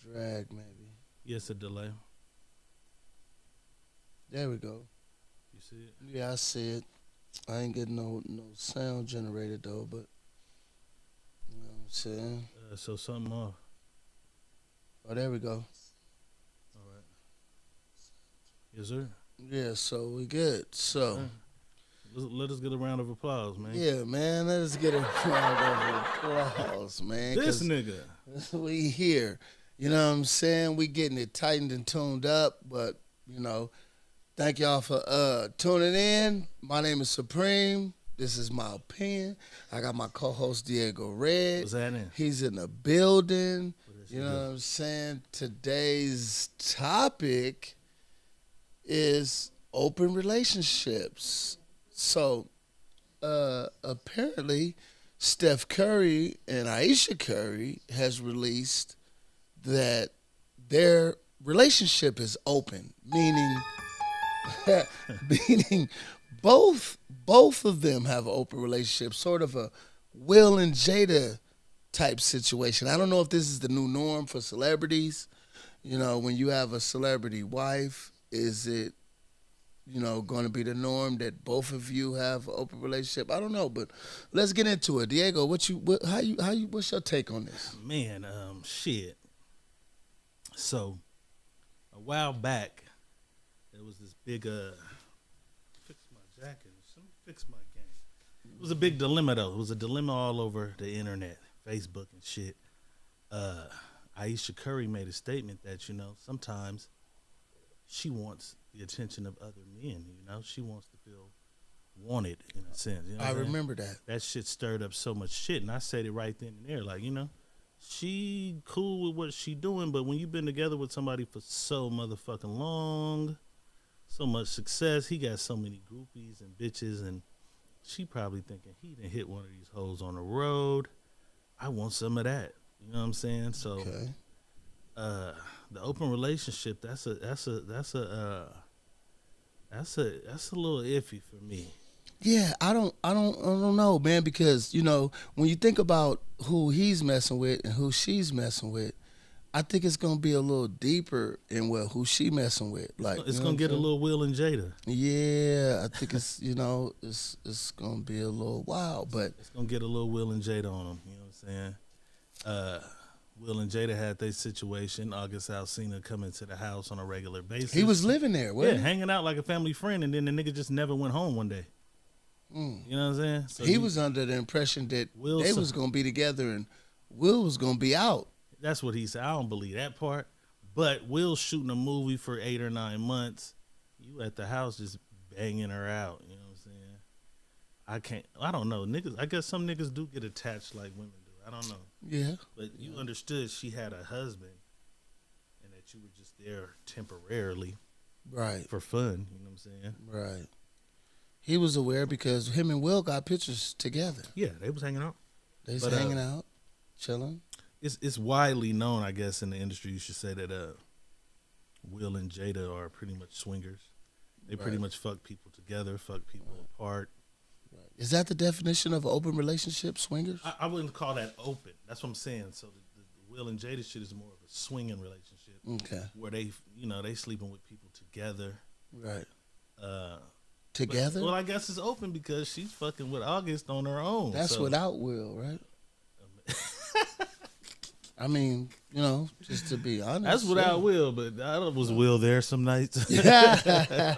drag, maybe. Yes, a delay. There we go. You see it? Yeah, I see it. I ain't getting no sound generated though, but you know what I'm saying. So something off. Oh, there we go. All right. Yes, sir. Yeah, so we good. All So right. Let us get a round of applause, man. yeah, man, let us get a round of applause, man, This because nigga. we here. You know what I'm saying? We getting it tightened and tuned up, but you know, thank y'all for tuning in. My name is Supreme. This is my opinion. I got my co-host Diego Red. What's happening? He's in the building. What is You he know doing? what I'm saying? Today's topic is open relationships. So apparently Steph Curry and Aisha Curry has released that their relationship is open, meaning meaning both of them have an open relationship, sort of a Will and Jada type situation. I don't know if this is the new norm for celebrities. You know, when you have a celebrity wife, is it going to be the norm that both of you have an open relationship? I don't know, but let's get into it. Diego, what's your take on this? Man, shit. So, a while back, there was this big, fix my jacket. Let me fix my game. It was a big dilemma, though. It was a dilemma all over the internet, Facebook and shit. Uh, Aisha Curry made a statement that, sometimes she wants the attention of other men, She wants to feel wanted, in a sense. You know what I I'm saying? remember that. That shit stirred up so much shit, and I said it right then and there, like, she cool with what she doing, but when you've been together with somebody for so motherfucking long, so much success, he got so many groupies and bitches, and she probably thinking he done hit one of these hoes on the road. I want some of that. You know what I'm saying? So, Okay. the open relationship, that's a little iffy for me. Yeah, I don't know, man, because when you think about who he's messing with and who she's messing with, I think it's gonna be a little deeper in who she messing with. Like It's you know what gonna I'm get a saying? little Will and Jada. Yeah, I think it's gonna be a little wild, but It's gonna get a little Will and Jada on them. You know what I'm saying? Uh, Will and Jada had their situation. August Alsina coming to the house on a regular basis. he was living there, yeah, wasn't hanging out like a family friend, and then the nigga just never went home one day. he? Mm. You know what I'm saying? So He was under the impression that Will. they was gonna be together and Will was gonna be out. That's what he said. I don't believe that part. But Will shooting a movie for 8 or 9 months. You at the house just banging her out. You know what I'm saying? I don't know. Niggas, I guess some niggas do get attached like women do. I don't know. Yeah. But you understood she had a husband and that you were just there temporarily Right. for fun. You know what I'm saying? Right. He was aware because him and Will got pictures together. Yeah, they was hanging out. They was But, hanging out, chilling. It's widely known, I guess, in the industry. You should say that Will and Jada are pretty much swingers. They pretty Right. much fuck people together, fuck people apart. Right. Is that the definition of an open relationship, swingers? I wouldn't call that open. That's what I'm saying. So the Will and Jada shit is more of a swinging relationship Okay. where they sleeping with people together. Right. Uh, Together? well, I guess it's open because she's fucking with August on her own. That's so. without Will, right? I mean, just to be honest. That's without Will, but was Will there some nights? Yeah.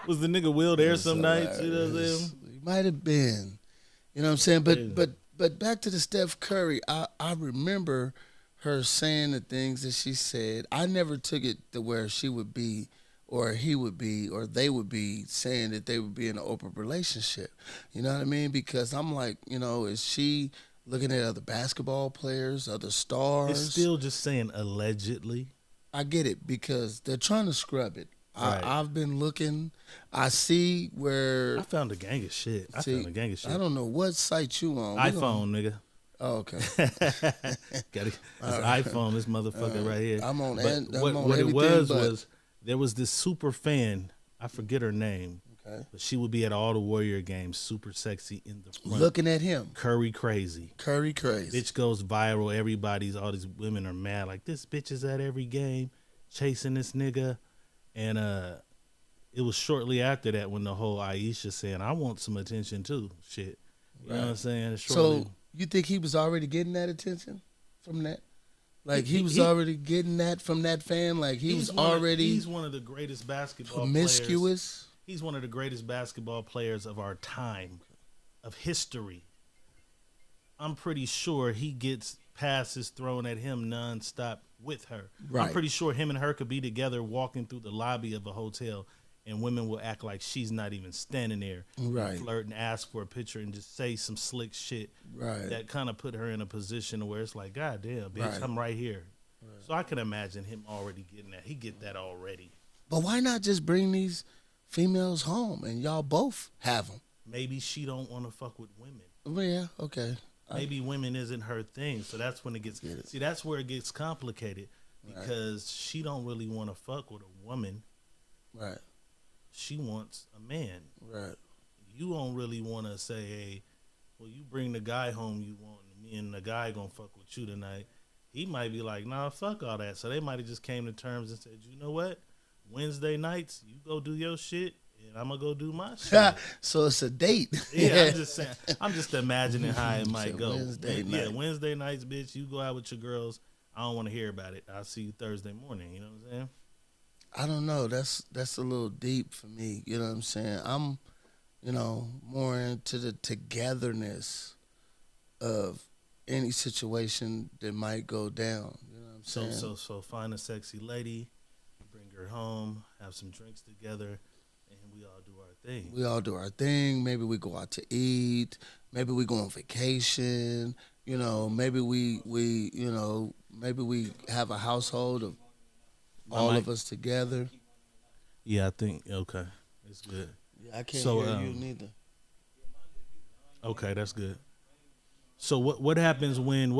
Was the nigga Will there That's some nights? You know what I'm hilarious. saying? He might have been. You know what I'm saying? Yeah. But back to the Steph Curry, I remember her saying the things that she said. I never took it to where she would be or he would be or they would be saying that they would be in an open relationship. You know what I mean? Because I'm like, is she looking at other basketball players, other stars? It's still just saying allegedly. I get it because they're trying to scrub it. Right. I've been looking. I see where. I found a gang of shit. I I don't know what site you on. iPhone, nigga. Oh, okay. Got it. It's iPhone, this motherfucker right here. I'm on. But I'm on what it everything was there was this super fan. I forget her name. Okay. But she would be at all the Warrior games, super sexy in the front. Looking at him. Curry crazy. Curry crazy. Bitch goes viral. All these women are mad. Like, this bitch is at every game chasing this nigga. And it was shortly after that when the whole Aisha saying, I want some attention too. Shit. You know what I'm saying? Shortly. So you think he was already getting that attention from that? Like he was already getting that from that fan? Like he's one of the greatest basketball promiscuous? Players. He's one of the greatest basketball players of our time, of history. I'm pretty sure he gets passes thrown at him nonstop with her. Right. I'm pretty sure him and her could be together walking through the lobby of a hotel and women will act like she's not even standing there. Right. And flirt and ask for a picture and just say some slick shit. Right. That kind of put her in a position where it's like, God damn, bitch, I'm right here. Right. So I can imagine him already getting that. He get that already. But why not just bring these females home and y'all both have them? Maybe she don't want to fuck with women. Yeah, okay. Maybe women isn't her thing, so that's when it gets. See, that's where it gets complicated because she don't really want to fuck with a woman. Right. She wants a man. Right. You don't really want to say, hey, well, you bring the guy home you want, and me and the guy gonna fuck with you tonight. He might be like, nah, fuck all that. So they might have just came to terms and said, you know what? Wednesday nights, you go do your shit. And I'm gonna go do my shit. So it's a date. Yeah, I'm just saying. I'm just imagining how it might go. Wednesday nights, bitch. You go out with your girls. I don't want to hear about it. I'll see you Thursday morning. You know what I'm saying? I don't know. That's a little deep for me. You know what I'm saying? I'm, more into the togetherness of any situation that might go down. You know what I'm saying? So find a sexy lady, bring her home, have some drinks together. And we all do our thing. We all do our thing. Maybe we go out to eat. Maybe we go on vacation. Maybe maybe we have a household of all of us together. Yeah, I think okay, it's good. Yeah, I can't hear you neither. Okay, that's good. So what happens when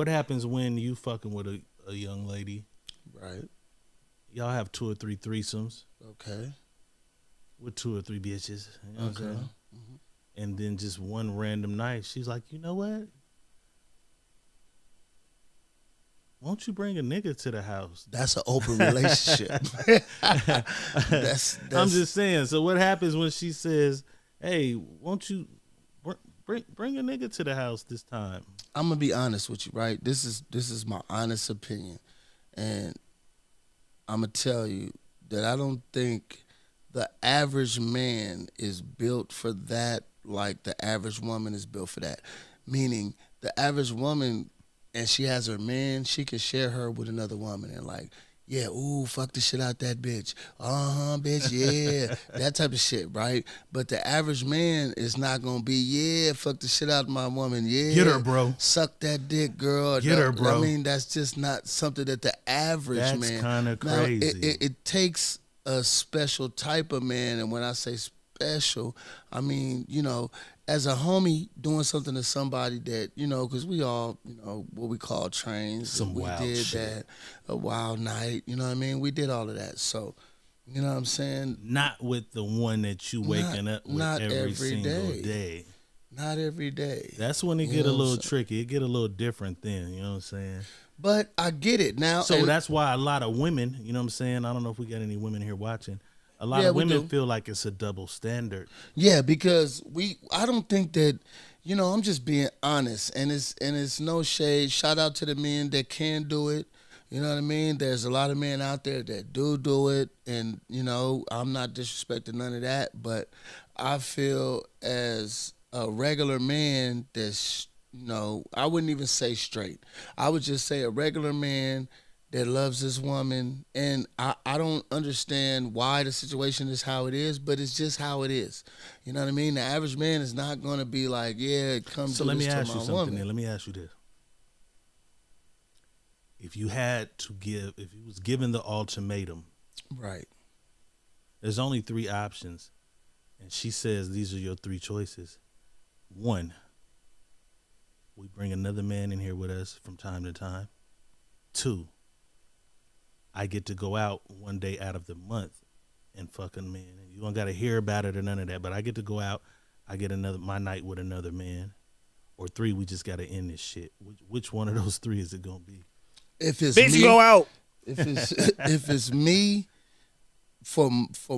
you fucking with a young lady? Right. Y'all have 2 or 3 threesomes. Okay. With 2 or 3 bitches. You know what I'm saying? Mm-hmm. And then just one random night, she's like, you know what? Won't you bring a nigga to the house? That's an open relationship. that's I'm just saying. So what happens when she says, hey, won't you bring a nigga to the house this time? I'm gonna be honest with you, right? This is my honest opinion. And I'm gonna tell you that I don't think the average man is built for that like the average woman is built for that. Meaning the average woman, and she has her man, she can share her with another woman and like, yeah, ooh, fuck the shit out that bitch. Bitch, yeah. That type of shit, right? But the average man is not gonna be, yeah, fuck the shit out of my woman. Yeah. Get her, bro. Suck that dick, girl. Get her, bro. I mean, that's just not something that the average man. That's kind of crazy. Now, it takes a special type of man, and when I say special, I mean, as a homie doing something to somebody that, because we all, what we call trains. Some wild shit. We did that, a wild night, you know what I mean? We did all of that. So, you know what I'm saying? Not with the one that you waking up with every single day. Not every day. That's when it get a little tricky. It get a little different then, you know what I'm saying? But I get it now. So that's why a lot of women, you know what I'm saying? I don't know if we got any women here watching. A lot of women feel like it's a double standard. Yeah, because I don't think that, I'm just being honest, and it's no shade. Shout out to the men that can do it. You know what I mean? There's a lot of men out there that do it, and I'm not disrespecting none of that, but I feel as a regular man that's, I wouldn't even say straight. I would just say a regular man that loves this woman, and I don't understand why the situation is how it is, but it's just how it is. You know what I mean? The average man is not going to be like, yeah, come so do let this me to ask my you something woman. then. Let me ask you this. If you was given the ultimatum, right? There's only 3 options, and she says these are your 3 choices. 1, we bring another man in here with us from time to time. 2, I get to go out one day out of the month and fuck a man. You don't got to hear about it or none of that. But I get to go out. I get my night with another man, or three. We just got to end this shit. Which one of those three is it gonna be? If it's Bitch, me, go out. if it's me, for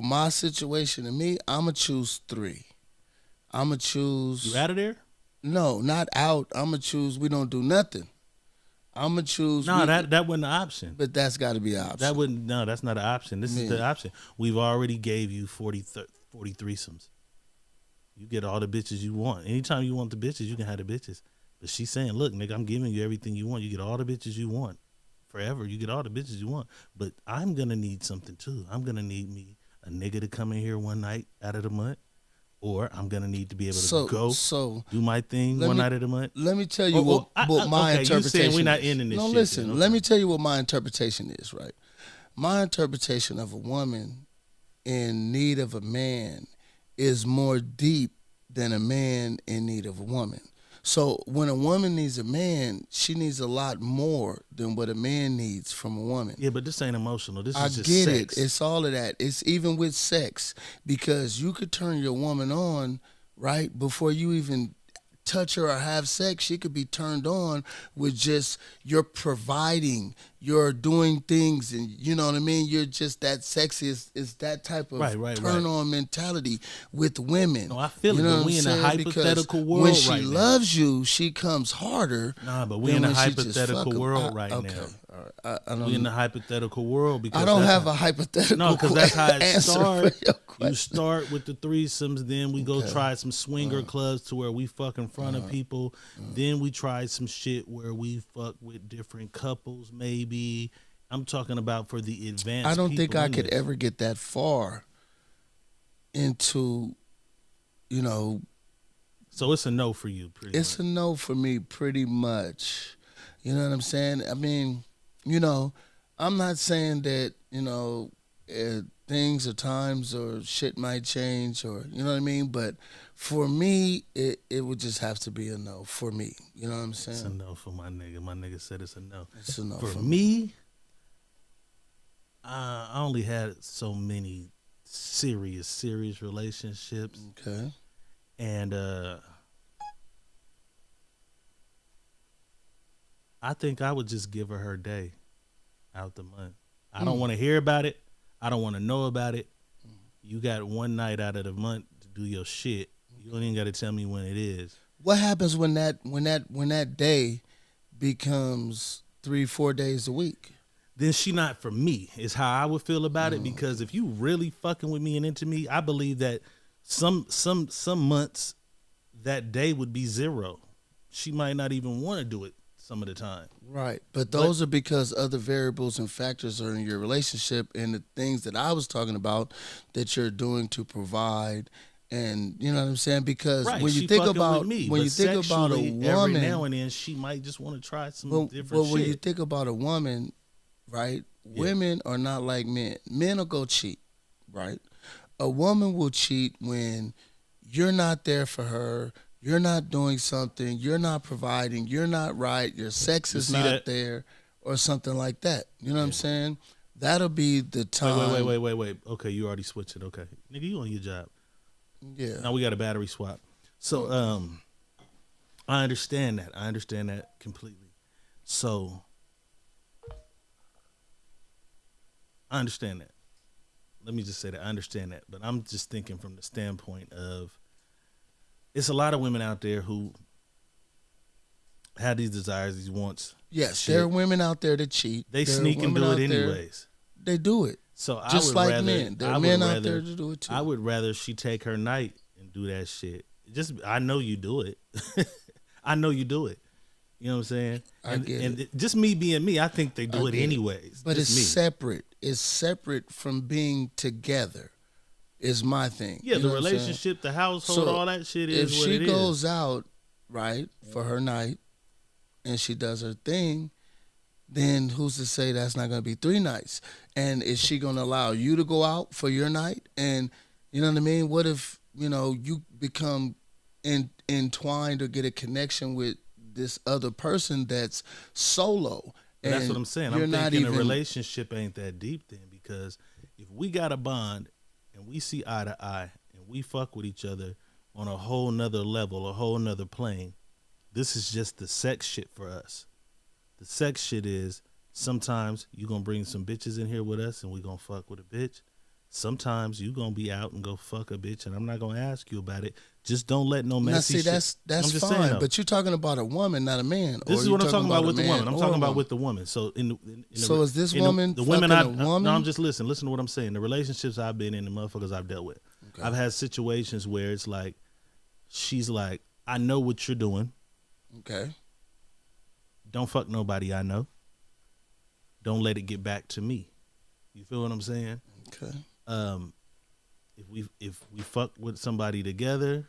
my situation and me, I'ma choose three. I'ma choose. You out of there? No, not out. I'ma choose. We don't do nothing. I'ma choose. No, that wasn't the option. But that's got to be an option. That wouldn't. No, that's not an option. This is the Yeah. option. We've already gave you 40 threesomes. You get all the bitches you want. Anytime you want the bitches, you can have the bitches. But she's saying, look, nigga, I'm giving you everything you want. You get all the bitches you want. Forever, you get all the bitches you want. But I'm going to need something, too. I'm going to need me a nigga to come in here one night out of the month. Or I'm going to need to be able to do my thing one night of the month. Let me tell you what my okay, interpretation you saying we're not is. ending this no, shit. listen, then, let me tell you what my interpretation is, right? My interpretation of a woman in need of a man is more deep than a man in need of a woman. So when a woman needs a man, she needs a lot more than what a man needs from a woman. Yeah, but this ain't emotional. This I is just get sex. it. It's all of that. It's even with sex because you could turn your woman on right before you even touch her or have sex. She could be turned on with just you're providing, you're doing things, and you know what I mean. You're just that sexy. Is that type of turn on mentality with women. No, I feel you it. know But we in a hypothetical world when she right now. loves you, she comes harder. Nah, but we in a hypothetical world right now. All right. I don't, we in a hypothetical world because I don't have a hypothetical. No, because that's how it answer starts. for your question. You start with the threesomes, then we go try some swinger clubs to where we fuck in front of people. Then we try some shit where we fuck with different couples, maybe. I'm talking about for the advanced. I don't think people I in could this. ever get that far into, you know. So it's a no for you, pretty It's much. a no for me, pretty much. You know what I'm saying? I mean, you know, I'm not saying that, you know, things or times or shit might change or, you know what I mean? But for me, it would just have to be a no for me. You know what I'm saying? It's a no for my nigga. My nigga said it's a no. It's a no For me, I only had so many serious relationships. Okay. And I think I would just give her day out the month. I don't want to hear about it. I don't want to know about it. You got one night out of the month to do your shit. You don't even got to tell me when it is. What happens when that day becomes 3-4 days a week? Then she not for me is how I would feel about it, because if you really fucking with me and into me, I believe that some months that day would be zero. She might not even want to do it some of the time. Right. But those are because other variables and factors are in your relationship, and the things that I was talking about that you're doing to provide, and you know what I'm saying? Because when you think about a woman, every now and then she might just want to try some different but shit. when you think about a woman, right? Yeah. Women are not like men. Men will go cheat, right? A woman will cheat when you're not there for her. You're not doing something. You're not providing. You're not right. Your sex is not there, or something like that. You know what I'm saying? That'll be the time. Wait. Okay, you already switched it. Okay, nigga, you on your job. Yeah. Now we got a battery swap. So I understand that. I understand that completely. So I understand that. Let me just say that I understand that, but I'm just thinking from the standpoint of, it's a lot of women out there who have these desires, these wants. Yes, there are women out there that cheat. They sneak and do it anyways. They do it. So just like men. There are men out there to do it too. I would rather she take her night and do that shit. I know you do it. I know you do it. You know what I'm saying? And just me being me, I think they do it anyways. But it's separate. It's separate from being together. Is my thing. Yeah, the relationship, the household, all that shit is what it is. If she goes out, right, for her night, and she does her thing, then who's to say that's not going to be 3 nights? And is she going to allow you to go out for your night? And you know what I mean? What if, you know, you become entwined or get a connection with this other person that's solo? And that's what I'm saying. I'm thinking a relationship ain't that deep then, because if we got a bond and we see eye to eye and we fuck with each other on a whole nother level, a whole nother plane, this is just the sex shit for us. The sex shit is sometimes you gonna bring some bitches in here with us and we gonna fuck with a bitch. Sometimes you gonna be out and go fuck a bitch and I'm not gonna ask you about it. Just don't let no messy Now, see, shit. that's I'm just fine, saying, but you're talking about a woman, not a man. this or is you what I'm talking about with a the man woman. I'm or talking a about woman? with the woman. So So is this in woman the women fucking a woman? No, I'm just listen to what I'm saying. The relationships I've been in, the motherfuckers I've dealt with. Okay. I've had situations where it's like she's like, I know what you're doing. Okay. Don't fuck nobody I know. Don't let it get back to me. You feel what I'm saying? Okay. If we fuck with somebody together,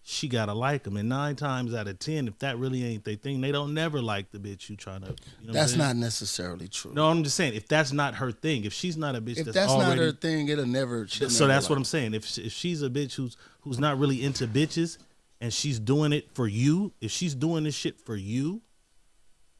she gotta like them. And 9 times out of 10, if that really ain't their thing, they don't never like the bitch you trying to. You know what I'm That's saying? not necessarily true. No, I'm just saying if that's not her thing, if she's not a bitch If that's that's already, not her thing, it'll never. so that's what I'm saying. If she's a bitch who's not really into bitches and she's doing it for you, if she's doing this shit for you,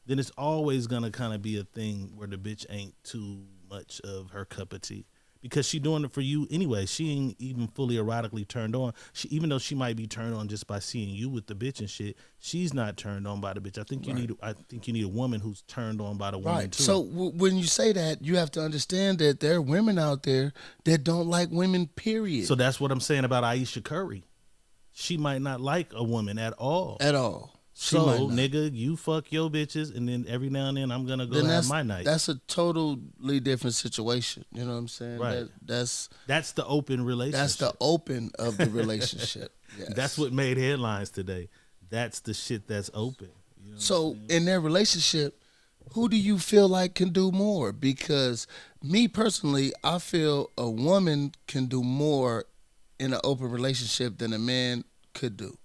then it's always gonna kind of be a thing where the bitch ain't too much of her cup of tea. Because she doing it for you anyway. She ain't even fully erotically turned on. Even though she might be turned on just by seeing you with the bitch and shit, she's not turned on by the bitch. I think you need a woman who's turned on by the woman Right. too. So when you say that, you have to understand that there are women out there that don't like women. Period. So that's what I'm saying about Aisha Curry. She might not like a woman at all. At all. She So, might not. nigga, you fuck your bitches, and then every now and then I'm gonna go Then have my night. That's a totally different situation. You know what I'm saying? Right. That's the open relationship. That's the open of the relationship. Yes. That's what made headlines today. That's the shit that's open. You know So in their relationship, who do you feel like can do more? Because me personally, I feel a woman can do more in an open relationship than a man could do.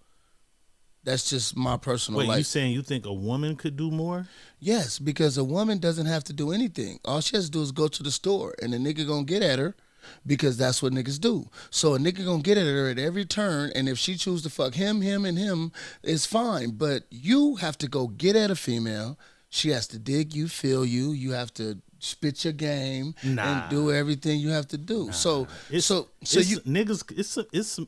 That's just my personal Wait, life. you saying you think a woman could do more? Yes, because a woman doesn't have to do anything. All she has to do is go to the store, and the nigga gonna get at her because that's what niggas do. So a nigga gonna get at her at every turn, and if she choose to fuck him, and him, it's fine. But you have to go get at a female. She has to dig you, feel you. You have to spit your game and do everything you have to do. So you niggas,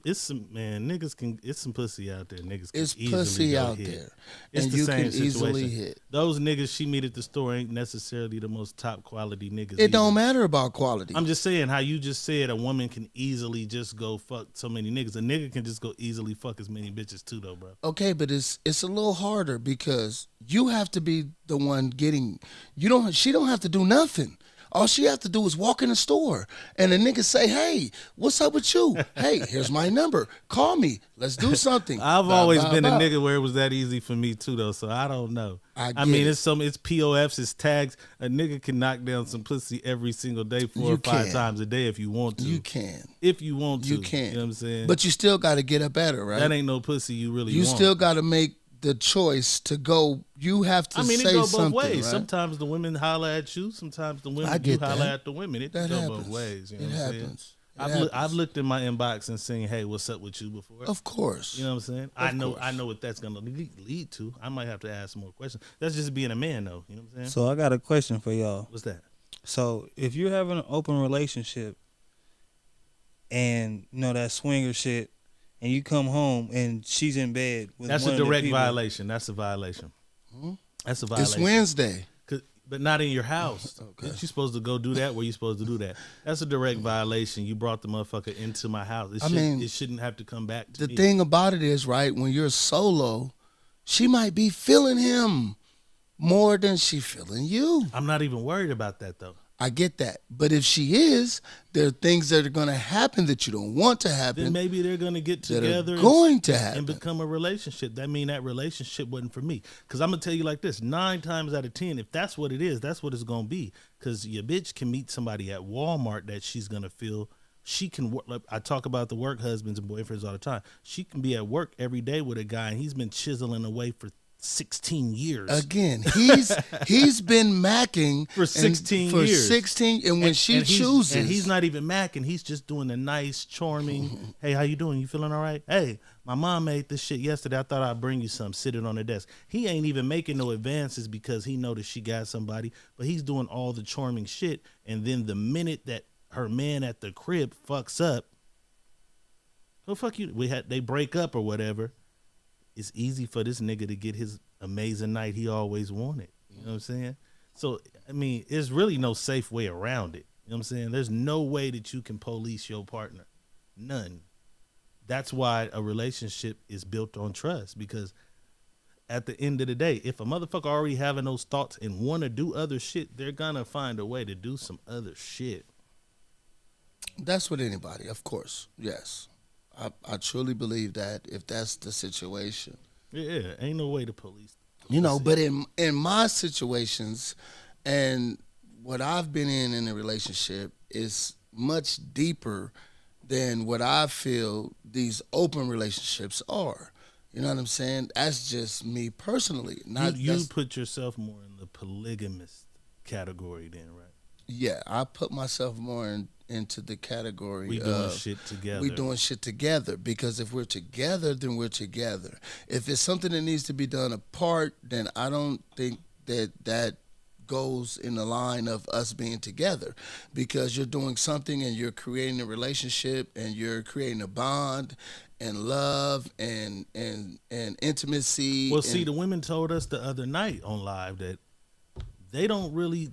it's some man, niggas can, it's some pussy out there. Niggas can it's easily pussy go out hit. there, It's and the you same can situation. easily hit. Those niggas she meet at the store ain't necessarily the most top quality niggas. It don't matter about quality. I'm just saying how you just said a woman can easily just go fuck so many niggas. A nigga can just go easily fuck as many bitches too, though, bro. Okay, but it's a little harder because you have to be the one getting. She don't have to do nothing. All she have to do is walk in the store and a nigga say, "Hey, what's up with you? Hey, here's my number. Call me. Let's do something." I've always been a nigga where it was that easy for me too, though. So I don't know. I mean, it's POFs, it's tags. A nigga can knock down some pussy every single day, 4 or 5 times a day if you want to. You can. If you want to. You can. You know what I'm saying? But you still got to get up at her, right? That ain't no pussy you really want. You still got to make the choice to go. You have to say something. It go both ways. Right? Sometimes the women holler at you. Sometimes the women you holler at the women. It that go happens. both ways. You know it what I'm happens. saying? I've looked in my inbox and seen, "Hey, what's up with you?" before. Of course. You know what I'm saying? I know what that's gonna lead to. I might have to ask some more questions. That's just being a man, though. You know what I'm saying? So I got a question for y'all. What's that? So if you're having an open relationship and that swinger shit, and you come home and she's in bed with That's one a of the direct people, violation. That's a violation. That's a violation. It's Wednesday. But not in your house. Okay. You're supposed to go do that where you're supposed to do that. That's a direct violation. You brought the motherfucker into my house. It shouldn't have to come back to me. The thing about it is, right, when you're solo, she might be feeling him more than she feeling you. I'm not even worried about that, though. I get that. But if she is, there are things that are going to happen that you don't want to happen. Then maybe they're going to get that together are going to happen. and become a relationship. That mean that relationship wasn't for me. Because I'm going to tell you like this, 9 times out of 10, if that's what it is, that's what it's going to be. Because your bitch can meet somebody at Walmart that she's going to feel she can work. Like I talk about the work husbands and boyfriends all the time. She can be at work every day with a guy and he's been chiseling away for 16 years. Again, he's been macking for 16 for years. 16, and when she chooses, and he's not even macking. He's just doing the nice, charming. Hey, how you doing? You feeling all right? Hey, my mom made this shit yesterday. I thought I'd bring you some. Sit it on the desk. He ain't even making no advances because he noticed she got somebody, but he's doing all the charming shit. And then the minute that her man at the crib fucks up, go fuck you. They break up or whatever. It's easy for this nigga to get his amazing night he always wanted. You know what I'm saying? So I mean, there's really no safe way around it. You know what I'm saying? There's no way that you can police your partner. None. That's why a relationship is built on trust, because at the end of the day, if a motherfucker already having those thoughts and want to do other shit, they're gonna find a way to do some other shit. That's with anybody, of course. Yes. I truly believe that if that's the situation. Yeah, ain't no way to police. But in my situations and what I've been in a relationship is much deeper than what I feel these open relationships are. You know what I'm saying? That's just me personally. You put yourself more in the polygamist category then, right? Yeah, I put myself more into the category we doing shit together. We doing shit together, because if we're together, then we're together. If it's something that needs to be done apart, then I don't think that goes in the line of us being together, because you're doing something and you're creating a relationship and you're creating a bond and love and intimacy. Well, see, the women told us the other night on live that they don't really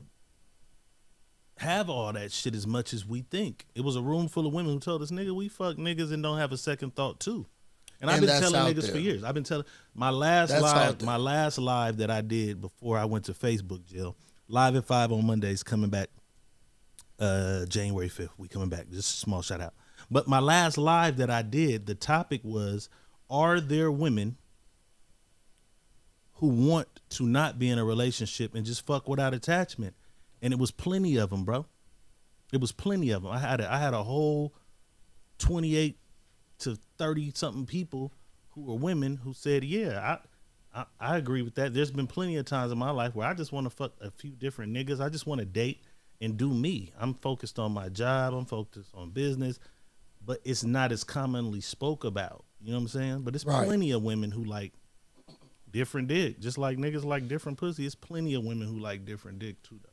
have all that shit as much as we think. It was a room full of women who told us, nigga, we fuck niggas and don't have a second thought too. And I've been telling niggas for years. I've been telling my last live that I did before I went to Facebook jail. Live at 5 on Mondays, coming back January 5th. We coming back. Just a small shout out. But my last live that I did, the topic was, are there women who want to not be in a relationship and just fuck without attachment? And it was plenty of them, bro. It was plenty of them. I had a whole 28 to 30 something people who were women who said, yeah, I agree with that. There's been plenty of times in my life where I just want to fuck a few different niggas. I just want to date and do me. I'm focused on my job. I'm focused on business, but it's not as commonly spoke about. You know what I'm saying? But there's plenty of women who like different dick, just like niggas like different pussy. It's plenty of women who like different dick too, though.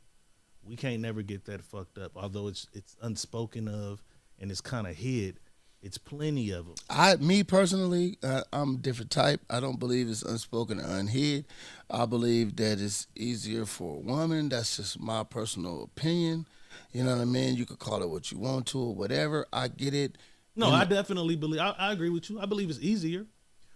We can't never get that fucked up. Although it's unspoken of and it's kind of hid, it's plenty of them. Me personally, I'm a different type. I don't believe it's unspoken or unhid. I believe that it's easier for a woman. That's just my personal opinion. You know what I mean? You could call it what you want to or whatever. I get it. No, I definitely believe. I agree with you. I believe it's easier.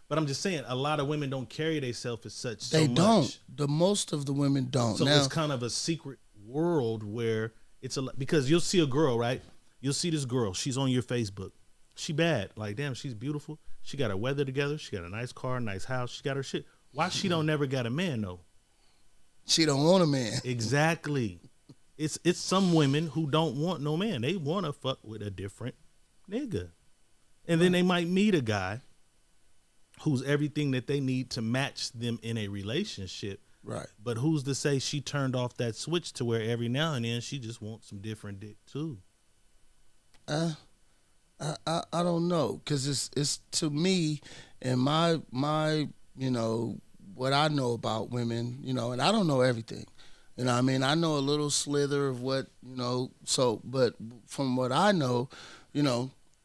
But I'm just saying, a lot of women don't carry themselves as such. They don't. The most of the women don't. So it's kind of a secret world where it's because you'll see a girl, right? You'll see this girl. She's on your Facebook. She bad. Like, damn, she's beautiful. She got her weather together. She got a nice car, nice house. She got her shit. Why she don't never got a man though? She don't want a man. Exactly. It's some women who don't want no man. They want to fuck with a different nigga. And then they might meet a guy who's everything that they need to match them in a relationship. Right. But who's to say she turned off that switch to where every now and then she just wants some different dick too? I don't know, because it's to me and my what I know about women, and I don't know everything. You know what I mean? I know a little slither of what, but from what I know,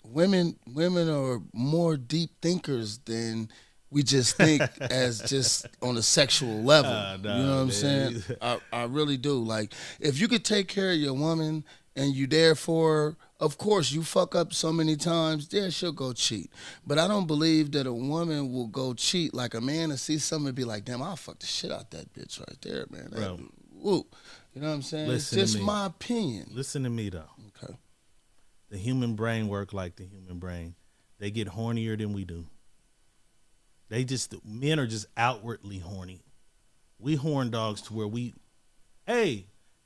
women are more deep thinkers than we just think as just on a sexual level. You know what I'm saying? I really do. Like, if you could take care of your woman and you therefore, of course, you fuck up so many times, yeah, she'll go cheat. But I don't believe that a woman will go cheat like a man and see something and be like, damn, I'll fuck the shit out that bitch right there, man. Woo. You know what I'm saying? It's just my opinion. Listen to me, though. Okay. The human brain work like the human brain. They get hornier than we do. Men are just outwardly horny. We horn dogs to where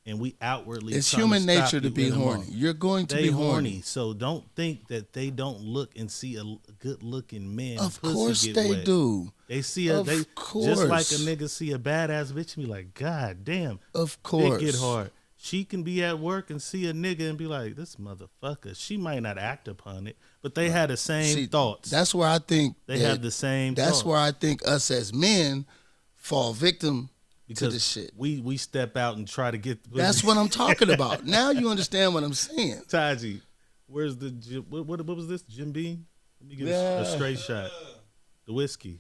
and we outwardly. It's human nature to be horny. You're going to be horny. So don't think that they don't look and see a good looking man. Of course they do. They see just like a nigga see a badass bitch and be like, God damn. Of course. It get hard. She can be at work and see a nigga and be like, this motherfucker. She might not act upon it, but they had the same thoughts. That's where I think they have the same. That's where I think us as men fall victim because this shit. we step out and try to get. That's what I'm talking about. Now you understand what I'm saying. Taji, where's the what was this? Jim Beam? Let me get a Yeah. straight shot. The whiskey.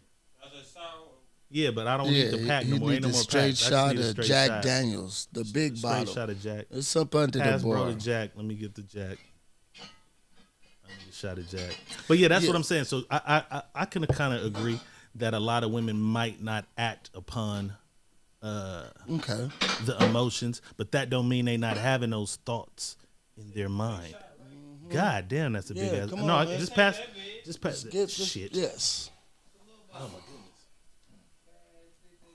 Yeah, but I don't need the pack no you more. need Ain't no the more straight packs. I just shot need a of straight Jack shot. Daniels, the big Straight bottle. shot of Jack. It's up under Pass the bro bar. to Jack. Let me get the Jack. I need a shot of Jack. But yeah, that's what I'm saying. So I can kind of agree that a lot of women might not act upon Okay. the emotions, but that don't mean they not having those thoughts in their mind. God damn, that's a big Yeah, ass. come No, on, I, man. just pass it. Get Shit. Yes. Oh my goodness.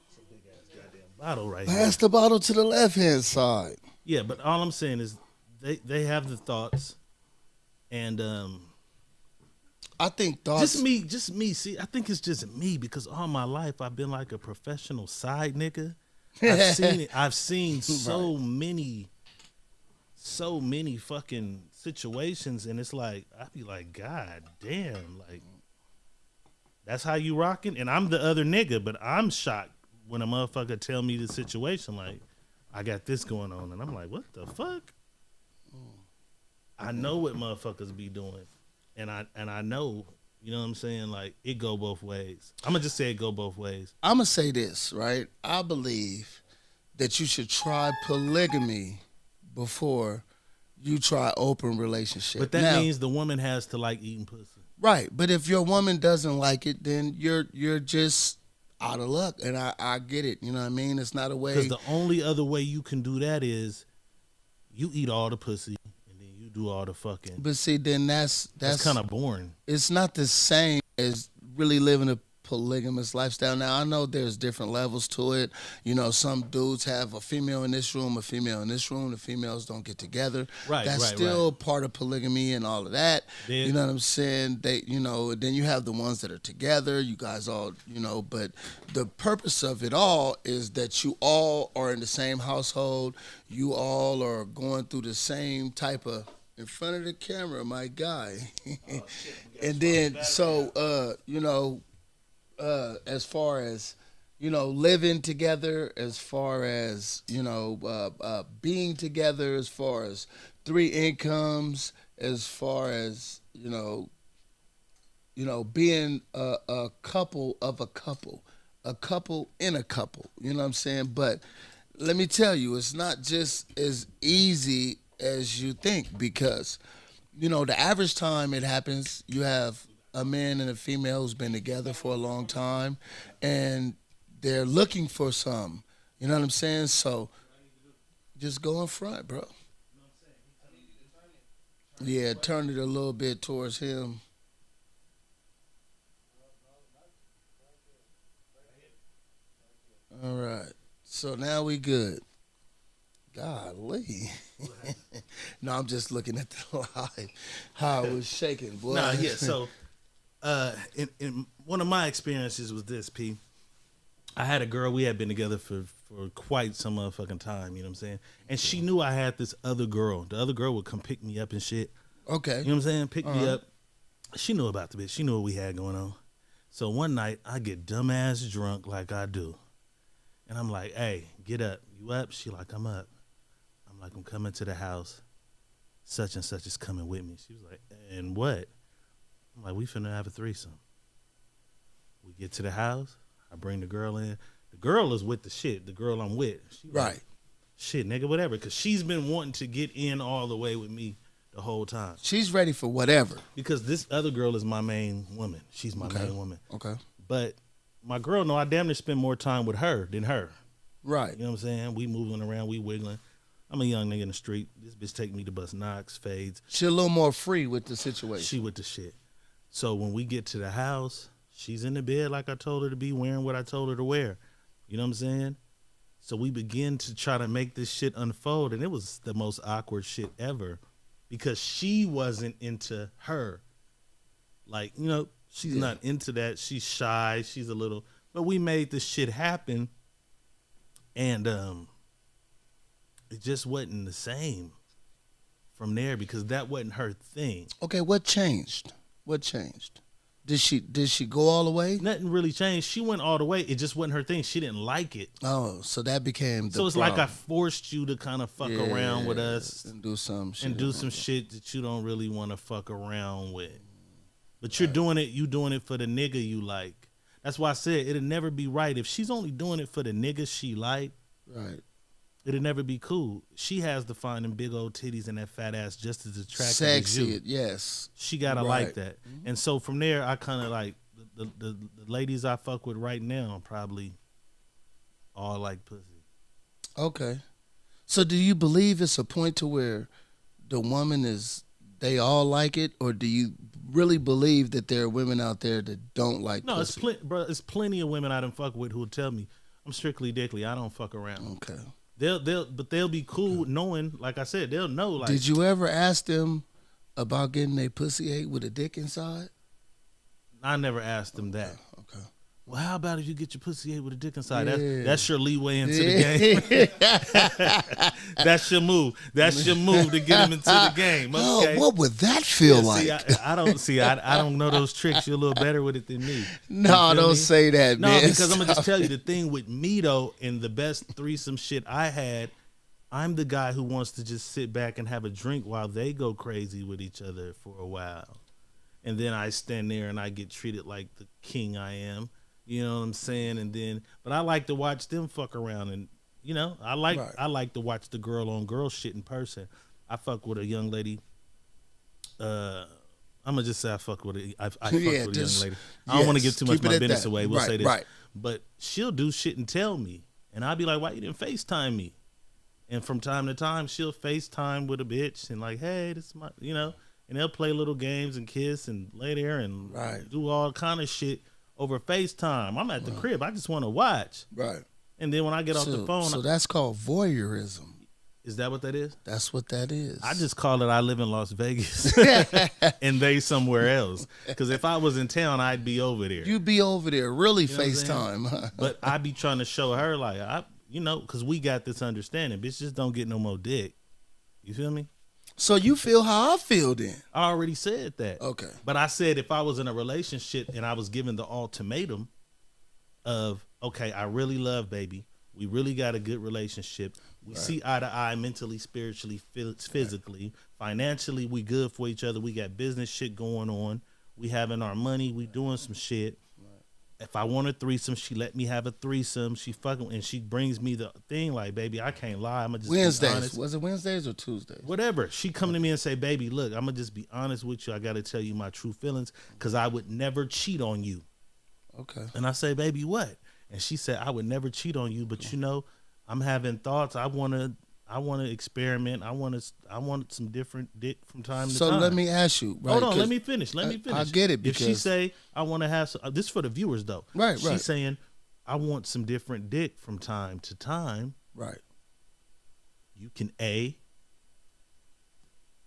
It's a big ass goddamn bottle right Pass here. the bottle to the left hand side. Yeah, but all I'm saying is they have the thoughts, and I think thoughts. just me. See, I think it's just me because all my life I've been like a professional side nigga. I've seen it. I've seen so many fucking situations, and it's like I be like, God damn, like that's how you rocking, and I'm the other nigga, but I'm shocked when a motherfucker tell me the situation, like I got this going on, and I'm like, what the fuck? I know what motherfuckers be doing, and I know, you know what I'm saying, like it go both ways. I'm gonna just say it go both ways. I'm gonna say this, right? I believe that you should try polygamy before you try open relationship. But that now, means the woman has to like eating pussy. right? But if your woman doesn't like it, then you're just out of luck, and I get it. You know what I mean? It's not a way. Because the only other way you can do that is you eat all the pussy and then you do all the fucking. But see, then that's kind of boring. It's not the same as really living a polygamous lifestyle. Now I know there's different levels to it. You know, some dudes have a female in this room, a female in this room. The females don't get together. Right, That's right, still part of polygamy and all of that. Yeah. You know what I'm saying? They, you know, then you have the ones that are together. You guys all, you know, but the purpose of it all is that you all are in the same household. You all are going through the same type of in front of the camera, my guy. And then so you know, as far as you know, living together, as far as you know, being together, as far as three incomes, as far as being a couple of a couple in a couple. You know what I'm saying? But let me tell you, it's not just as easy as you think because you know the average time it happens, you have a man and a female who's been together for a long time, and they're looking for some. You know what I'm saying? So just go in front, bro. Yeah, turn it a little bit towards him. All right. So now we good. Golly. No, I'm just looking at the live. How it was shaking, boy. Nah, yeah. So, in one of my experiences was this, P. I had a girl. We had been together for quite some motherfucking time. You know what I'm saying? And she knew I had this other girl. The other girl would come pick me up and shit. Okay. You know what I'm saying? Pick me up. She knew about the bitch. She knew what we had going on. So one night I get dumbass drunk like I do, and I'm like, "Hey, get up. You up?" She like, "I'm up." I'm like, "I'm coming to the house. Such and such is coming with me." She was like, "And what?" I'm like, "We finna have a threesome." We get to the house. I bring the girl in. The girl is with the shit. The girl I'm with. She like, Right. shit, nigga, whatever. Because she's been wanting to get in all the way with me the whole time. She's ready for whatever. Because this other girl is my main woman. She's my main woman. Okay. But my girl, no, I damn near spend more time with her than her. Right. You know what I'm saying? We moving around, we wiggling. I'm a young nigga in the street. This bitch take me to bust knocks, fades. She a little more free with the situation. She with the shit. So when we get to the house, she's in the bed like I told her to be, wearing what I told her to wear. You know what I'm saying? So we begin to try to make this shit unfold, and it was the most awkward shit ever because she wasn't into her. Like, you know, she's not into that. She's shy. She's a little, but we made this shit happen, and it just wasn't the same from there because that wasn't her thing. Okay, what changed? What changed? Did she go all the way? Nothing really changed. She went all the way. It just wasn't her thing. She didn't like it. Oh, so that became the So it's problem. like I forced you to kind of fuck around with us and do some shit. and do some shit that you don't really want to fuck around with. But you're doing it. You doing it for the nigga you like. That's why I said it'll never be right if she's only doing it for the nigga she like. Right. It'll never be cool. She has to find them big old titties and that fat ass just as attractive Sexy. as you. Yes. She gotta like that. And so from there, I kind of like the ladies I fuck with right now probably all like pussy. Okay. So do you believe it's a point to where the woman they all like it, or do you really believe that there are women out there that don't like pussy? It's plenty of women I done fuck with who'll tell me I'm strictly dickly. I don't fuck around. Okay. They'll be cool knowing, like I said, they'll know. Like, did you ever ask them about getting a pussy ate with a dick inside? I never asked them that. Okay. Well, how about if you get your pussy ate with a dick inside? Yeah. That's your leeway into the game. That's your move. That's your move to get them into the game. Okay. Oh, what would that feel like? I don't know those tricks. You're a little better with it than me. No, don't say that, no, man. because I'm gonna just tell you the thing with me though, and the best threesome shit I had, I'm the guy who wants to just sit back and have a drink while they go crazy with each other for a while. And then I stand there and I get treated like the king I am. You know what I'm saying? But I like to watch them fuck around, and I like to watch the girl on girl shit in person. I fuck with a young lady. I'm gonna just say I fuck with I fuck with a young lady. I don't want to give too much of my business away. We'll say this, but she'll do shit and tell me, and I'll be like, "Why you didn't FaceTime me?" And from time to time, she'll FaceTime with a bitch and like, "Hey, this is my," and they'll play little games and kiss and lay there and do all kind of shit over FaceTime. I'm at the crib. I just want to watch. Right. And then when I get off the phone. So that's called voyeurism. Is that what that is? That's what that is. I just call it I live in Las Vegas and they somewhere else. Because if I was in town, I'd be over there. You'd be over there, really FaceTime. But I be trying to show her like, because we got this understanding. Bitches don't get no more dick. You feel me? So you feel how I feel then? I already said that. Okay. But I said if I was in a relationship and I was given the ultimatum of, okay, I really love baby. We really got a good relationship. We see eye to eye mentally, spiritually, physically. Financially, we good for each other. We got business shit going on. We having our money. We doing some shit. If I want a threesome, she let me have a threesome. She fucking, and she brings me the thing like, baby, I can't lie. I'm gonna just Wednesdays. be honest. Was it Wednesdays or Tuesdays? Whatever. She come to me and say, baby, look, I'm gonna just be honest with you. I gotta tell you my true feelings because I would never cheat on you. Okay. And I say, baby, what? And she said, I would never cheat on you, but I'm having thoughts. I wanna experiment. I want some different dick from time to time. So let me ask you. Right, hold on, let me finish. I get it. If she say I want to have some, this is for the viewers though. Right. She's saying I want some different dick from time to time. Right. You can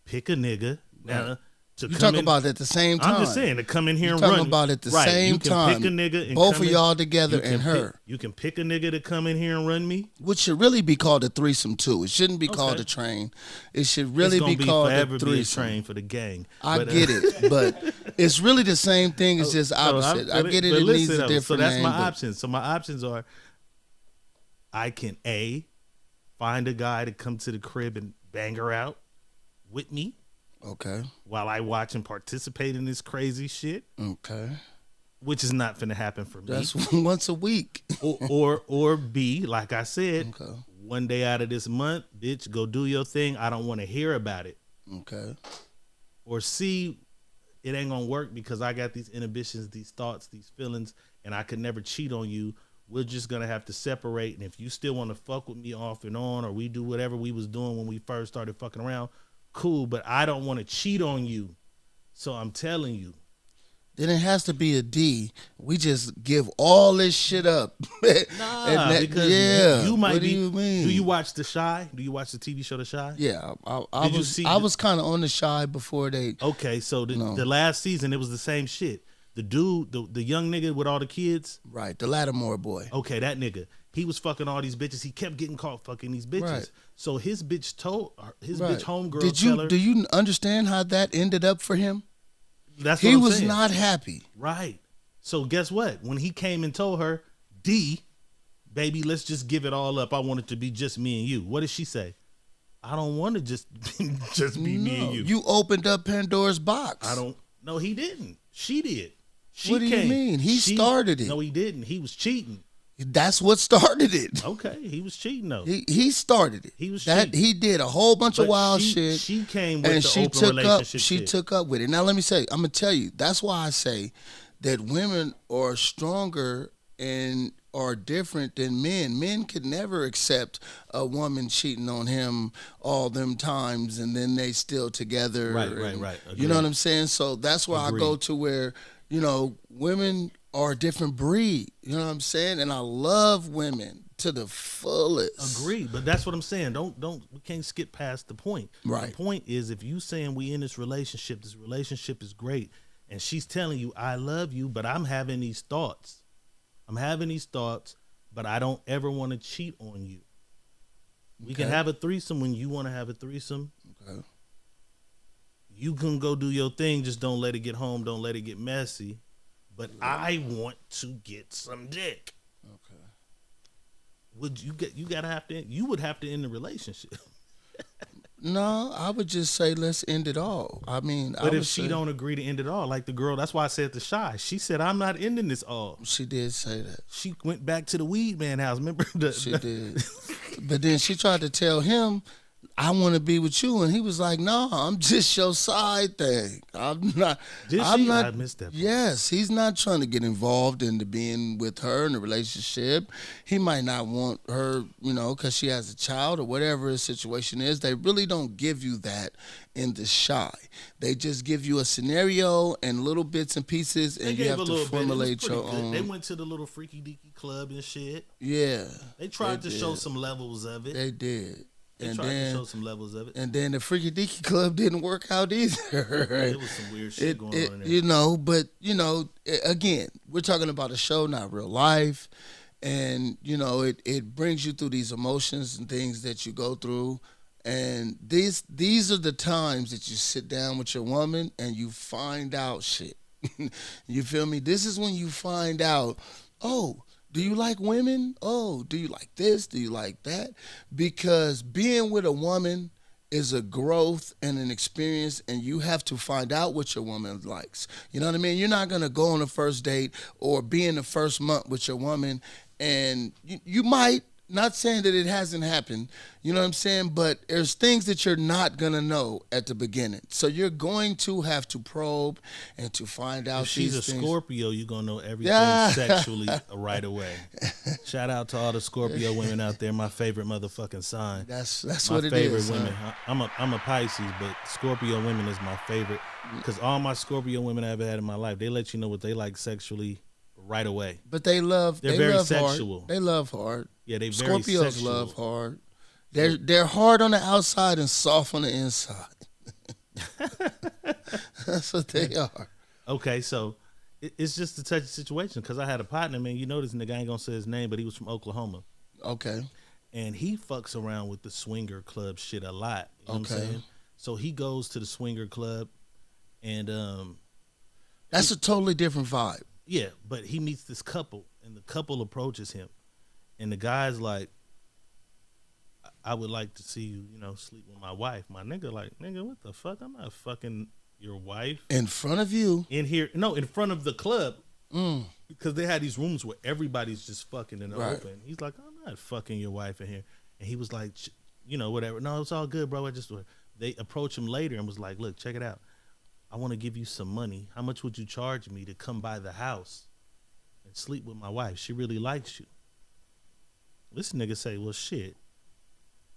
pick a nigga. Now, you talk about it at the same time. I'm just saying to come in here and talking run. about it at the same time. You can pick a nigga. And both of y'all together and her. You can pick a nigga to come in here and run me. Which should really be called a threesome too. It shouldn't be called a train. It should really be called a threesome. Be a train for the gang. I get it, but it's really the same thing. It's just opposite. I get it. It needs a different So that's name, my options. So my options are: I can find a guy to come to the crib and bang her out with me. Okay. While I watch and participate in this crazy shit. Okay. Which is not finna happen for me. That's once a week. or B, like I said, okay. One day out of this month, bitch, go do your thing. I don't want to hear about it. Okay. Or C, it ain't gonna work because I got these inhibitions, these thoughts, these feelings, and I could never cheat on you. We're just gonna have to separate. And if you still want to fuck with me off and on, or we do whatever we was doing when we first started fucking around, cool, but I don't want to cheat on you. So I'm telling you. Then it has to be a D. We just give all this shit up. Nah, because you might what be. Do you mean? Do you watch The Chi? Do you watch the TV show The Chi? Yeah, I was kind of on The Chi before they. Okay, so the last season it was the same shit. The dude, the young nigga with all the kids. Right, the Lattimore boy. Okay, that nigga. He was fucking all these bitches. He kept getting caught fucking these bitches. Right. So his bitch told his bitch homegirl. Do you understand how that ended up for him? That's what He I'm was saying. not happy. Right. So guess what? When he came and told her, baby, let's just give it all up. I want it to be just me and you. What did she say? I don't want to just be me and No, you. you opened up Pandora's box. I don't. No, he didn't. She did. She What do you came. mean? He started it. No, he didn't. He was cheating. That's what started it. Okay, he was cheating though. He started it. He was that cheating. he did a whole bunch of But wild she, shit. She came with and the she open took up. relationship. She shit. took up with it. Now let me say, I'm gonna tell you. That's why I say that women are stronger and are different than men. Men could never accept a woman cheating on him all them times and then they still together. Right. You know what I'm saying? So that's why I go to where, women are a different breed. You know what I'm saying? And I love women to the fullest. Agree, but that's what I'm saying. We can't skip past the point. Right. The point is, if you saying we in this relationship is great, and she's telling you I love you, but I'm having these thoughts. But I don't ever want to cheat on you. We can have a threesome when you want to have a threesome. Okay. You can go do your thing, just don't let it get home, don't let it get messy. But I want to get some dick. Okay. Would you would have to end the relationship. No, I would just say let's end it all. I mean, but if she don't agree to end it all, like the girl, that's why I said to Shy. She said, "I'm not ending this all." She did say that. She went back to the weed man house. Remember She did. But then she tried to tell him, I want to be with you, and he was like, "No, I'm just your side thing. I'm not." I missed that part. Yes, he's not trying to get involved into being with her in a relationship. He might not want her, because she has a child or whatever his situation is. They really don't give you that in the Shy. They just give you a scenario and little bits and pieces, and you have to formulate your own. They went to the little freaky deaky club and shit. Yeah, they tried to show some levels of it. They did. They tried to show some levels of it. And then the Freaky Deaky Club didn't work out either. There was some weird shit going on in there. But, again, we're talking about a show, not real life. And, it brings you through these emotions and things that you go through. And these are the times that you sit down with your woman and you find out shit. You feel me? This is when you find out, oh, do you like women? Oh, do you like this? Do you like that? Because being with a woman is a growth and an experience, and you have to find out what your woman likes. You know what I mean? You're not going to go on a first date or be in the first month with your woman, and you might, not saying that it hasn't happened, you know what I'm saying? But there's things that you're not going to know at the beginning. So you're going to have to probe and to find out if she's these a things. Scorpio, you're going to know everything sexually right away. Shout out to all the Scorpio women out there, my favorite motherfucking sign. That's my what it favorite is. women. Huh? I'm a Pisces, but Scorpio women is my favorite because all my Scorpio women I ever had in my life, they let you know what they like sexually right away. But they're very love sexual. Hard. They love hard. Yeah, they very Scorpios sexual. love hard. They're hard on the outside and soft on the inside. That's what they are. Okay, so it's just a touchy situation because I had a partner, man. You know this nigga, I ain't gonna say his name, but he was from Oklahoma. Okay. And he fucks around with the swinger club shit a lot. You know what I'm Okay. saying? So he goes to the swinger club and That's a totally different vibe. yeah, but he meets this couple and the couple approaches him. And the guy's like, I would like to see you, sleep with my wife. My nigga like, nigga, what the fuck? I'm not fucking your wife. In front of you. In here, no, in front of the club. Mm. Because they had these rooms where everybody's just fucking in the Right. open. He's like, I'm not fucking your wife in here. And he was like, whatever. No, it's all good, bro. They approached him later and was like, look, check it out. I want to give you some money. How much would you charge me to come by the house and sleep with my wife? She really likes you. This nigga say, well, shit,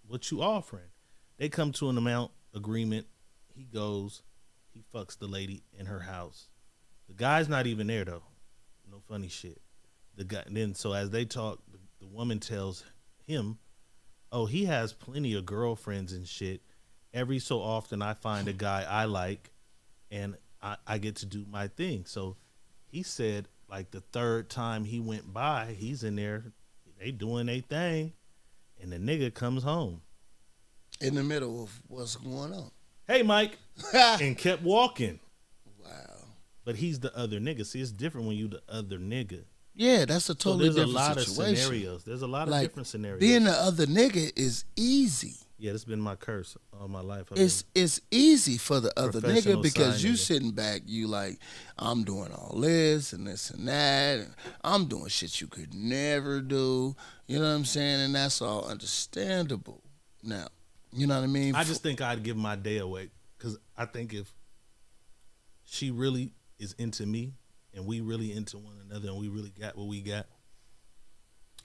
what you offering? They come to an amount agreement. He goes, he fucks the lady in her house. The guy's not even there though. No funny shit. The guy then so as they talk, the woman tells him, oh, he has plenty of girlfriends and shit. Every so often I find a guy I like and I get to do my thing. So he said like the third time he went by, he's in there, they doing their thing, and the nigga comes home. In the middle of what's going on. Hey, Mike. And kept walking. Wow. But he's the other nigga. See, it's different when you the other nigga. Yeah, that's a So totally there's a different lot situation. of scenarios. There's a lot of Like, different scenarios. being the other nigga is easy. Yeah, that's been my curse all my life. It's easy for the other nigga Professional because side you nigga. sitting back, you like, I'm doing all this and that, and I'm doing shit you could never do. You know what I'm saying? And that's all understandable. Now, you know what I mean? I just think I'd give my day away because I think if she really is into me and we really into one another and we really got what we got,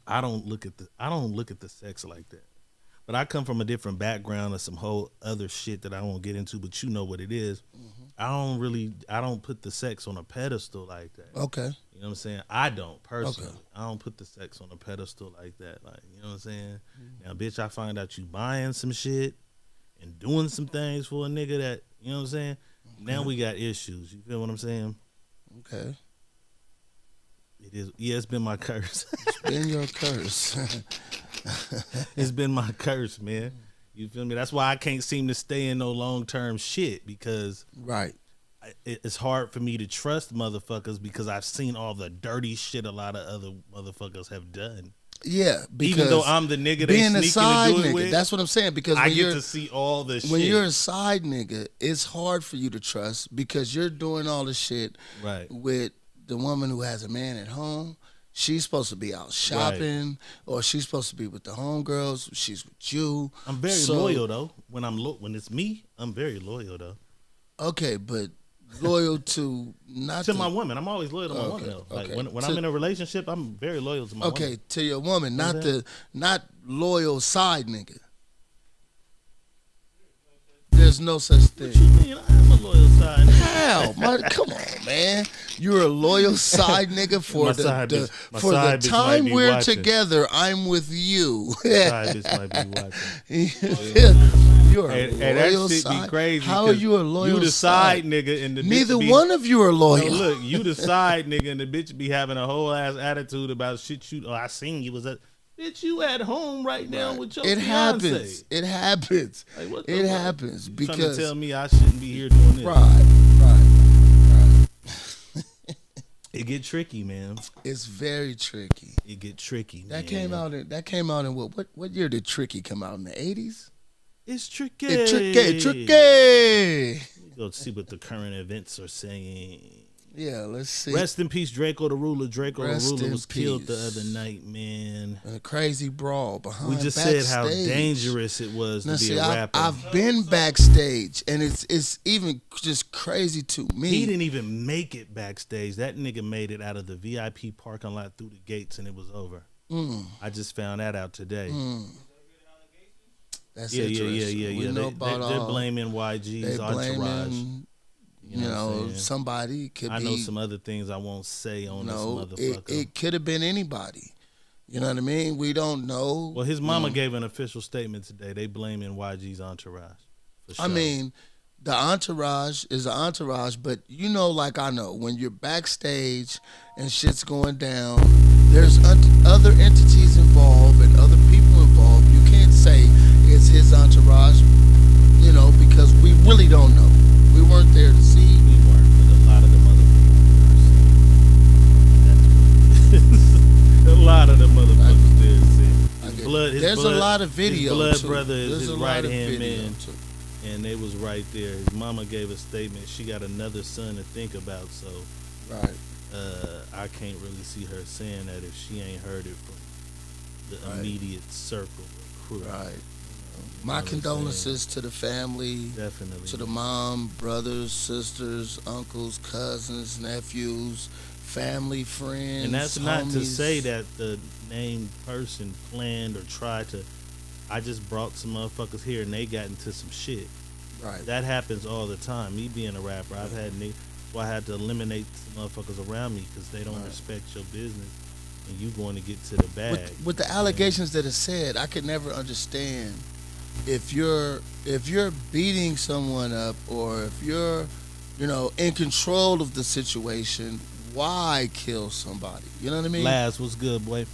I don't look at the sex like that. But I come from a different background of some whole other shit that I won't get into, but you know what it is. Mm-hmm. I don't put the sex on a pedestal like that. Okay. You know what I'm saying? I don't personally. Okay. I don't put the sex on a pedestal like that. Like, you know what I'm saying? Now, bitch, I find out you buying some shit and doing some things for a nigga that, you know what I'm saying? Now we got issues. You feel what I'm saying? Okay. It is. Yeah, it's been my curse. It's been your curse. It's been my curse, man. You feel me? That's why I can't seem to stay in no long-term shit because Right. it's hard for me to trust motherfuckers because I've seen all the dirty shit a lot of other motherfuckers have done. Yeah, because Even though I'm the nigga they being a sneaking side to do it nigga, with, that's what I'm saying. Because I when get you're to see all the shit. when you're a side nigga, it's hard for you to trust because you're doing all the shit right. with the woman who has a man at home. She's supposed to be out shopping, or she's supposed to be with the homegirls. She's with you. I'm very loyal though. When it's me, I'm very loyal though. Okay, but loyal to not To my woman, I'm always loyal to my woman though. Like when I'm in a relationship, I'm very loyal to my woman. Okay, to your woman, not Okay. not loyal side nigga. There's no such thing. What you mean? I am a loyal side nigga. How? Come on, man. You're a loyal side nigga for My the, side the bitch- my for the side bitch might time be we're watching. together. I'm with you. Side bitch might be watching. You're a Hey, that loyal shit side. be crazy. How are 'cause you a loyal You the side nigga and the Neither bitch be, one of you are No, loyal. look, you the side nigga and the bitch be having a whole ass attitude about shit you. Oh, I seen you was at. Bitch, you at home right now Right. with your It fiance. happens. It happens. Like, what the It fuck? happens You because trying to tell me I shouldn't be here doing this. right. It get tricky, man. It's very tricky. It get tricky. That man. came out in what year did Tricky come out in the 80s? It's tricky. It's tricky. Let me go see what the current events are saying. Yeah, let's see. Rest in peace, Draco the Ruler. Draco Rest the Ruler in was killed the peace. other night, man. A crazy brawl behind. We just said how backstage. dangerous it was Now, to be see, a rapper. I've been backstage, and it's even just crazy to me. He didn't even make it backstage. That nigga made it out of the VIP parking lot through the gates, and it was over. I just found that out today. That's Yeah. interesting. We know about They're all. blaming YG's They entourage. blaming, You know what I'm saying? somebody. It could I be. know some other things I won't say on No, this it motherfucker. could have been anybody. You know what I mean? We don't know. Well, his mama gave an official statement today. They blaming YG's entourage. For sure. I mean, the entourage is an entourage, but you know, like I know, when you're backstage and shit's going down, there's other entities involved and other people involved. You can't say it's his entourage, because we really don't know. We weren't there to see. we weren't, but a lot of the motherfuckers. A lot of the motherfuckers did see. His blood. There's a lot of His video. blood too. brother is There's his a lot right of hand video, man. too. And they was right there. His mama gave a statement. She got another son to think about, so Right. I can't really see her saying that if she ain't heard it from the Right. immediate circle of crew. Right. You My know what I'm condolences to the family, saying? Definitely. to the mom, brothers, sisters, uncles, cousins, nephews, family, friends. And that's not to homies. say that the named person planned or tried to. I just brought some motherfuckers here and they got into some shit. Right. That happens all the time. Me being a rapper, I've had niggas. So I had to eliminate some motherfuckers around me because they don't Right. respect your business, and you going to get to the bag. With the allegations that are said, I could never understand if you're beating someone up or if you're, in control of the situation, why kill somebody? You know what I mean? Laz, what's good, boy?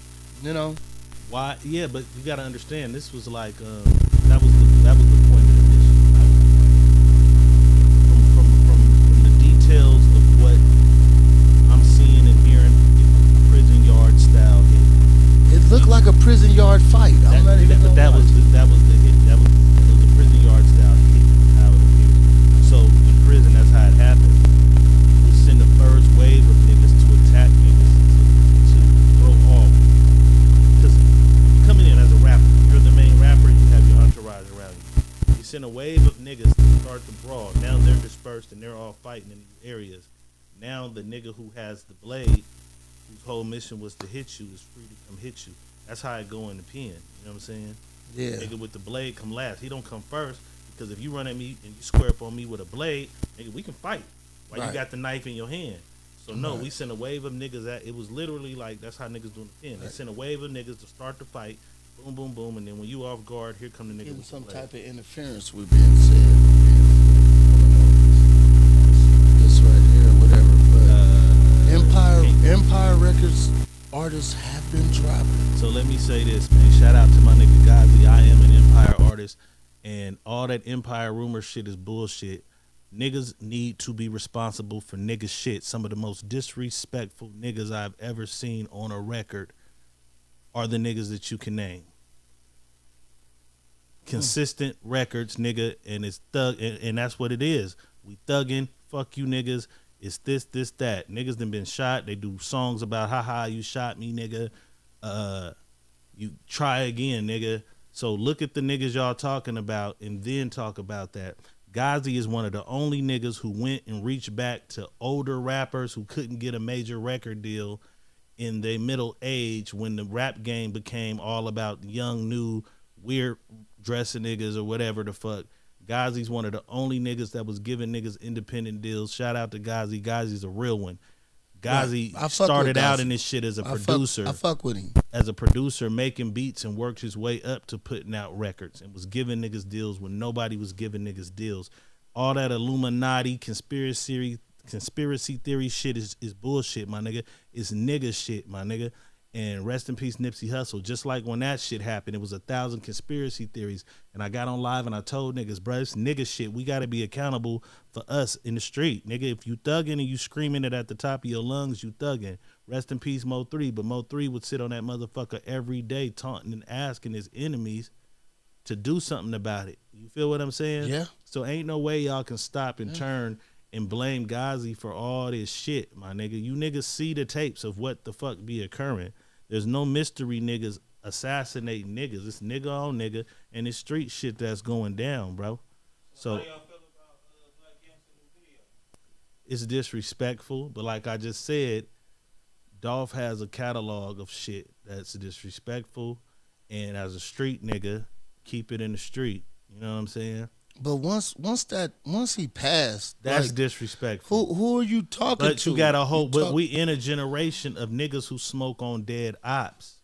You know? Why? Yeah, but you got to understand. This was like that was the point of the mission. From the details of what niggas to start the brawl. Now they're dispersed and they're all fighting in these areas. Now the nigga who has the blade, whose whole mission was to hit you, is free to come hit you. That's how it go in the pen. You know what I'm saying? Yeah. Nigga with the blade come last. He don't come first because if you run at me and you square up on me with a blade, nigga, we can fight. While you got the knife in your hand. So no, we sent a wave of niggas at. It was literally like that's how niggas doing the pen. They sent a wave of niggas to start the fight. Boom, boom, boom, and then when you off guard, here come the nigga Getting with some the blade. type of interference with being said. This right here, whatever. But Empire Records artists have been dropping. So let me say this, man. Shout out to my nigga Ghazi. I am an Empire artist, and all that Empire rumor shit is bullshit. Niggas need to be responsible for nigga shit. Some of the most disrespectful niggas I've ever seen on a record are the niggas that you can name. Consistent records, nigga, and it's thug, and that's what it is. We thugging, fuck you niggas. It's this, that. Niggas done been shot. They do songs about, haha, you shot me, nigga. You try again, nigga. So look at the niggas y'all talking about and then talk about that. Ghazi is one of the only niggas who went and reached back to older rappers who couldn't get a major record deal in their middle age when the rap game became all about young, new, weird dressing niggas or whatever the fuck. Ghazi's one of the only niggas that was giving niggas independent deals. Shout out to Ghazi. Ghazi's a real one. Ghazi started out in this shit as a producer. I fuck with him. As a producer, making beats and worked his way up to putting out records and was giving niggas deals when nobody was giving niggas deals. All that Illuminati conspiracy theory shit is bullshit, my nigga. It's nigga shit, my nigga. And rest in peace, Nipsey Hussle. Just like when that shit happened, it was 1,000 conspiracy theories. And I got on live and I told niggas, bro, it's nigga shit. We got to be accountable for us in the street. Nigga, if you thugging and you screaming it at the top of your lungs, you thugging. Rest in peace, Mo 3. But Mo 3 would sit on that motherfucker every day taunting and asking his enemies to do something about it. You feel what I'm saying? Yeah. So ain't no way y'all can stop and turn and blame Ghazi for all this shit, my nigga. You niggas see the tapes of what the fuck be occurring. There's no mystery niggas assassinating niggas. It's nigga on nigga, and it's street shit that's going down, bro. So how y'all feel about Black Youngster new video? it's disrespectful, but like I just said, Dolph has a catalog of shit that's disrespectful, and as a street nigga, keep it in the street. You know what I'm saying? But once he passed, That's like, disrespectful. who are you talking But to? you got a whole. But we in a generation of niggas who smoke on dead ops.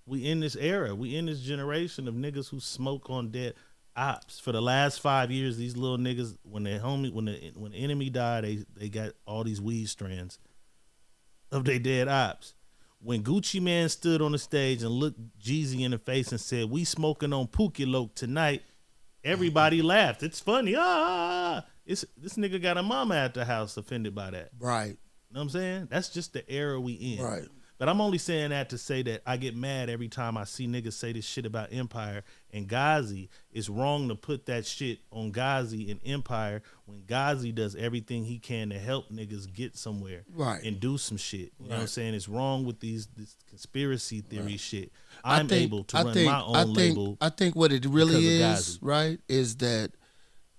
We in this era. We in this generation of niggas who smoke on dead ops. For the last 5 years, these little niggas, when the enemy died, they got all these weed strands of their dead ops. When Gucci Man stood on the stage and looked Jeezy in the face and said, "We smoking on Pookie Loke tonight," everybody laughed. It's funny. This nigga got a mama at the house offended by that. Right. You know what I'm saying? That's just the era we in. Right. But I'm only saying that to say that I get mad every time I see niggas say this shit about Empire and Ghazi. It's wrong to put that shit on Ghazi and Empire when Ghazi does everything he can to help niggas get somewhere and do some shit. You know what I'm saying? It's wrong with this conspiracy theory shit. I'm able to run my own label. I think what it really is, Ghazi. right, is that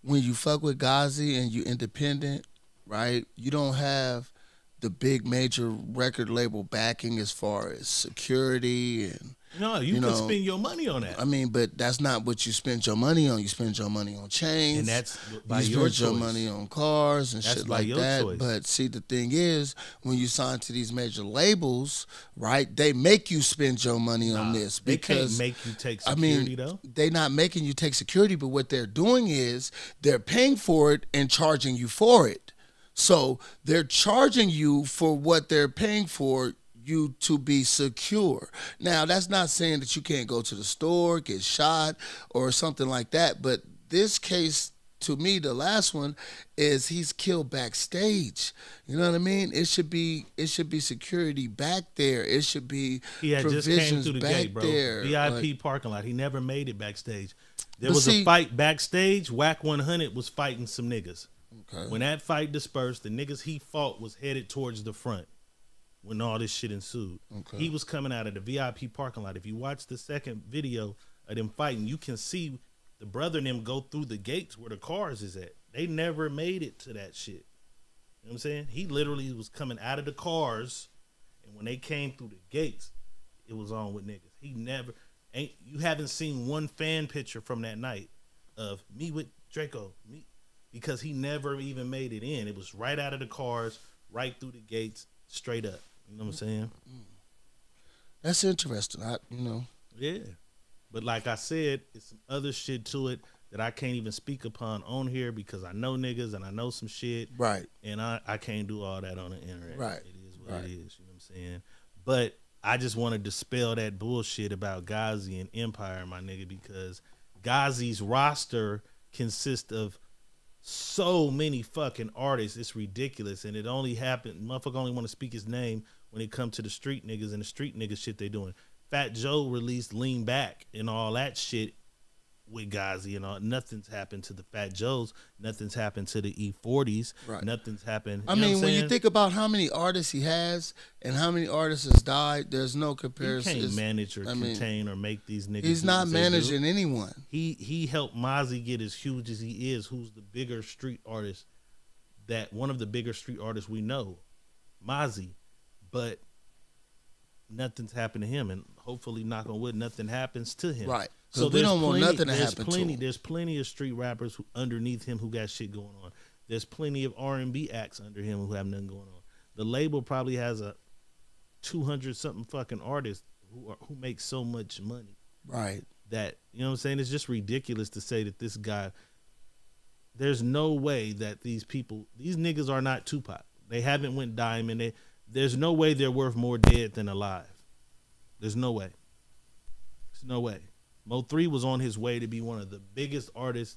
when you fuck with Ghazi and you independent, right, you don't have the big major record label backing as far as security and No, you can spend your money on that. I mean, but that's not what you spend your money on. You spend your money on chains. And that's by you your spend your choice. money on cars and That's shit by like your that. choice. But see, the thing is, when you sign to these major labels, right, they make you spend your money on this They because can't make you take security though. they're not making you take security, but what they're doing is they're paying for it and charging you for it. So they're charging you for what they're paying for you to be secure. Now, that's not saying that you can't go to the store, get shot, or something like that. But this case, to me, the last one is he's killed backstage. You know what I mean? It should be security back there. It should be He had just came through the back gate, bro. there. VIP parking lot. He never made it backstage. There But was see- a fight backstage. Whack 100 was fighting some niggas. Okay. When that fight dispersed, the niggas he fought was headed towards the front when all this shit ensued. Okay. He was coming out of the VIP parking lot. If you watch the second video of them fighting, you can see the brother and them go through the gates where the cars is at. They never made it to that shit. You know what I'm saying? He literally was coming out of the cars, and when they came through the gates, it was on with niggas. He never ain't. You haven't seen one fan picture from that night of me with Draco, me, because he never even made it in. It was right out of the cars, right through the gates, straight up. You know what I'm saying? That's interesting. Yeah. But like I said, it's some other shit to it that I can't even speak upon on here because I know niggas and I know some shit. Right. And I can't do all that on the internet. Right. It is what it is. You know what I'm saying? But I just want to dispel that bullshit about Ghazi and Empire, my nigga, because Ghazi's roster consists of so many fucking artists. It's ridiculous. And it only happened, motherfucker only want to speak his name when it comes to the street niggas and the street niggas shit they doing. Fat Joe released Lean Back and all that shit with Ghazi and all. Nothing's happened to the Fat Joes. Nothing's happened to the E40s. Right. Nothing's happened. I mean, when you think about how many artists he has and how many artists has died, there's no comparison. He can't manage or contain or make these niggas. He's not managing anyone. He helped Mozzie get as huge as he is, who's the bigger street artist, that one of the bigger street artists we know, Mozzie. But nothing's happened to him, and hopefully, knock on wood, nothing happens to him. Right. So we don't want nothing to happen to him. There's plenty of street rappers underneath him who got shit going on. There's plenty of R&B acts under him who have nothing going on. The label probably has a 200 something fucking artists who make so much money. Right. That, you know what I'm saying? It's just ridiculous to say that this guy. There's no way that these niggas are not Tupac. They haven't went diamond. There's no way they're worth more dead than alive. There's no way. There's no way. Mo3 was on his way to be one of the biggest artists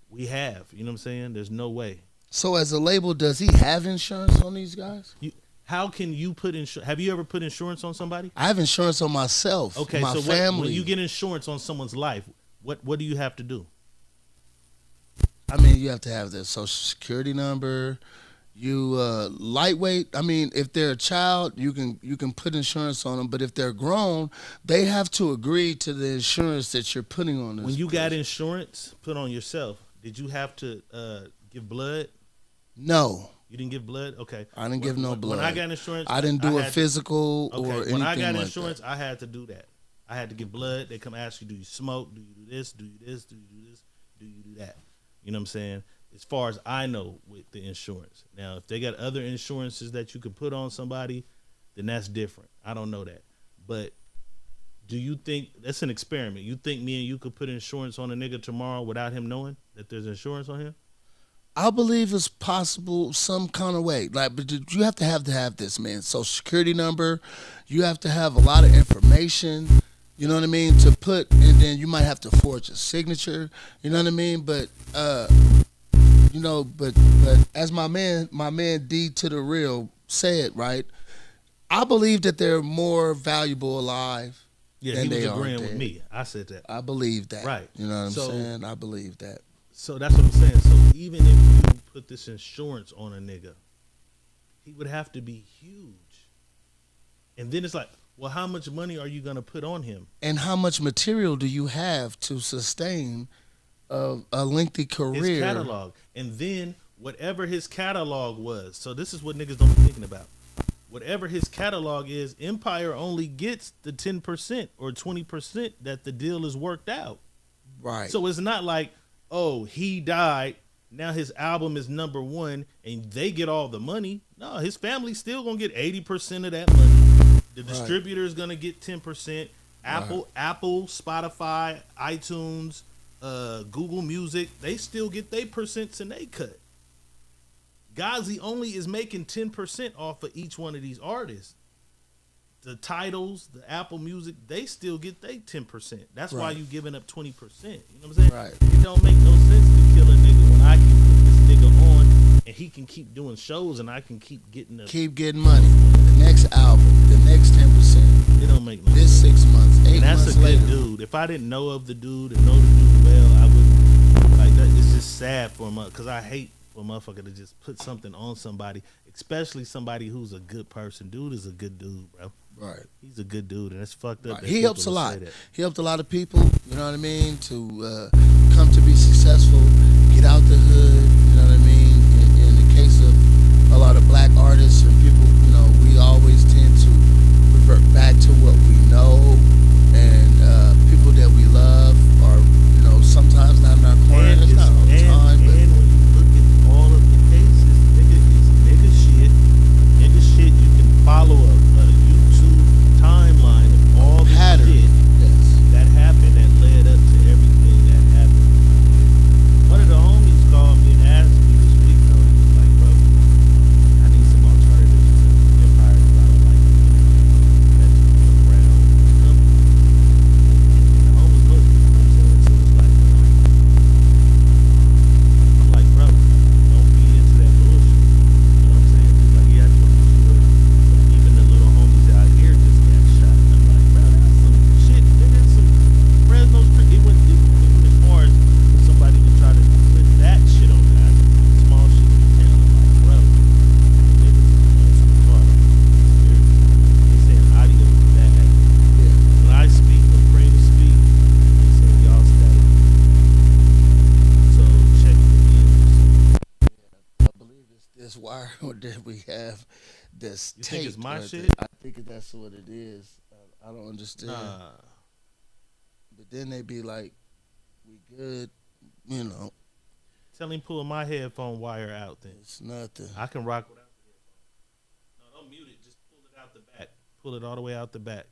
we have. You know what I'm saying? There's no way. So as a label, does he have insurance on these guys? How can you put insurance? Have you ever put insurance on somebody? I have insurance on myself. Okay, my so family. when you get insurance on someone's life, what do you have to do? I mean, you have to have their social security number. You lightweight. I mean, if they're a child, you can put insurance on them. But if they're grown, they have to agree to the insurance that you're putting on them. When you got insurance put on yourself, did you have to give blood? No. You didn't give blood? Okay. I didn't give no blood. When I got insurance, I didn't do a physical or anything when I got like insurance, that. I had to do that. I had to give blood. They come ask you, do you smoke? Do you do this? Do you this? Do you do this? Do you do that? You know what I'm saying? As far as I know with the insurance. Now, if they got other insurances that you could put on somebody, then that's different. I don't know that. But do you think, that's an experiment, you think me and you could put insurance on a nigga tomorrow without him knowing that there's insurance on him? I believe it's possible some kind of way. Like, but you have to have this, man. Social security number. You have to have a lot of information. You know what I mean? To put, and then you might have to forge a signature. You know what I mean? But you know, but as my man D to the real said, right? I believe that they're more valuable alive. Yeah, than he was they are agreeing dead. with me. I said that. I believe that. Right. You know what I'm So- saying? I believe that. So that's what I'm saying. So even if you put this insurance on a nigga, he would have to be huge. And then it's like, well, how much money are you going to put on him? And how much material do you have to sustain a lengthy career? His catalog. And then whatever his catalog was. So this is what niggas don't be thinking about. Whatever his catalog is, Empire only gets the 10% or 20% that the deal is worked out. Right. So it's not like, oh, he died, now his album is #1 and they get all the money. No, his family's still gonna get 80% of that money. The distributor is gonna get 10%. Apple, Spotify, iTunes, Google Music, they still get their percents and they cut. Ghazi only is making 10% off of each one of these artists. The titles, the Apple Music, they still get their 10%. That's why you giving up 20%. You know what I'm saying? Right. It don't make no sense to kill a nigga when I can put this nigga on and he can keep doing shows and I can keep getting money. The next album, the next 10%. It don't make no This sense. 6 months, 8 And that's months a good later. dude. If I didn't know of the dude and know the dude well, I wouldn't like that. It's just sad for him because I hate for a motherfucker to just put something on somebody, especially somebody who's a good person. Dude is a good dude, bro. Right. He's a good dude, and it's fucked up Right. that He people helps a will lot. say that. He helped a lot of people, you know what I mean, to come to be successful, get out the hood, you know what I mean? In the case of a lot of black artists and people, we always tend to revert back to what we know and people that we love are, sometimes not in our corner. And It's it's not all the time, but and when you look at all of the cases, nigga, it's nigga shit. Nigga shit. You can follow a YouTube timeline of all the pattern. shit Yes. that happened that led up to everything that happened. One of the homies called me and asked me this week, though. He was like, bro, I need some alternatives to Empire because I don't like the energy that you put around the company. And the homies look, you know what I'm saying? So it's like, I'm like, bro, don't feed into that bullshit. You know what I'm saying? Just like, yeah, I just want to make sure even the little homies out here just got shot. And I'm like, bro, that's some shit. There's some Fresno Street. It went as far as somebody to try to put that shit on guys. Small shit in the town. I'm like, bro, niggas is going too far. They saying audio is bad. Yeah. When I speak, when Freeman speak, they saying y'all static. So check it again. I believe it's this wire that we have that's You think it's taped my right shit? there. I think that's what it is. I don't understand. Nah. But then they be like, we good, you know, Tell him pull my headphone wire out then. it's nothing. I can rock without the headphone. No, don't mute it. Just pull it out the back. Pull it all the way out the back.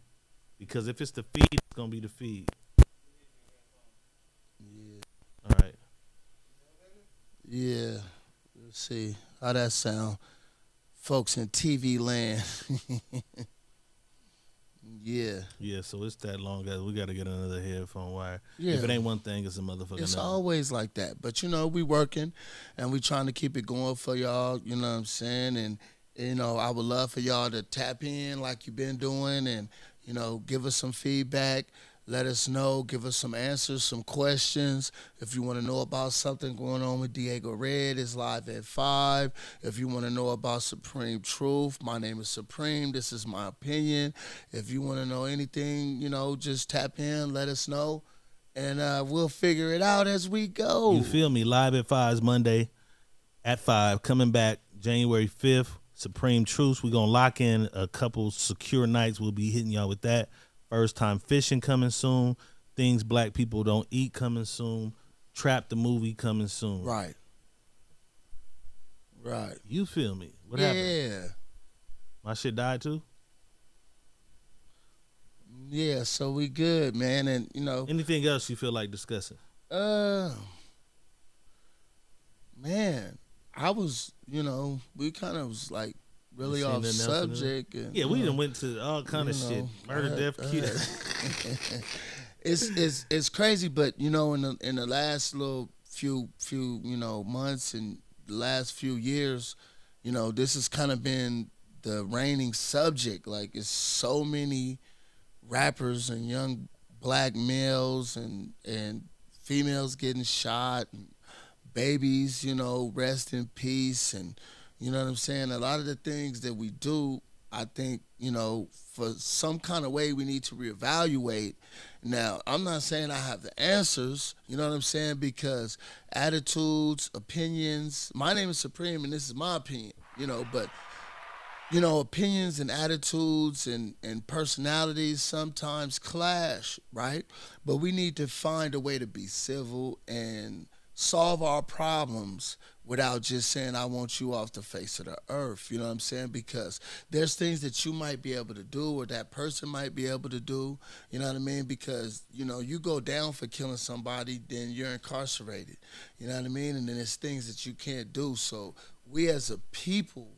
Because if it's the feed, it's gonna be the feed. Yeah. All right. Yeah. Let's see how that sound. Folks in TV land. Yeah. Yeah, so it's that long guys. We gotta get another headphone wire. Yeah. If it ain't one thing, it's a motherfucking It's another. always like that. But we working and we trying to keep it going for y'all, you know what I'm saying? And I would love for y'all to tap in like you've been doing and, give us some feedback. Let us know, give us some answers, some questions. If you want to know about something going on with Diego Red, it's live at 5. If you want to know about Supreme Truth, my name is Supreme. This is my opinion. If you want to know anything, just tap in, let us know. And we'll figure it out as we go. You feel me? Live at 5 is Monday at 5. Coming back January 5th. Supreme Truths. We're gonna lock in a couple secure nights. We'll be hitting y'all with that. First time fishing coming soon. Things black people don't eat coming soon. Trap the movie coming soon. Right. Right. You feel me? What yeah. happened? My shit died too? Yeah, so we good, man. And Anything else you feel like discussing? Man, I was, we kind of was like really off subject. And, yeah, we done went to all kind of shit. Murder, death, kill. It's crazy, but in the last little few months and the last few years, this has kind of been the reigning subject. Like it's so many rappers and young black males and females getting shot and babies, rest in peace. And you know what I'm saying? A lot of the things that we do, I think, for some kind of way we need to reevaluate. Now, I'm not saying I have the answers, you know what I'm saying? Because attitudes, opinions, my name is Supreme and this is my opinion, but opinions and attitudes and personalities sometimes clash, right? But we need to find a way to be civil and solve our problems without just saying, I want you off the face of the earth. You know what I'm saying? Because there's things that you might be able to do or that person might be able to do. You know what I mean? Because, you go down for killing somebody, then you're incarcerated. You know what I mean? And then there's things that you can't do. So we as a people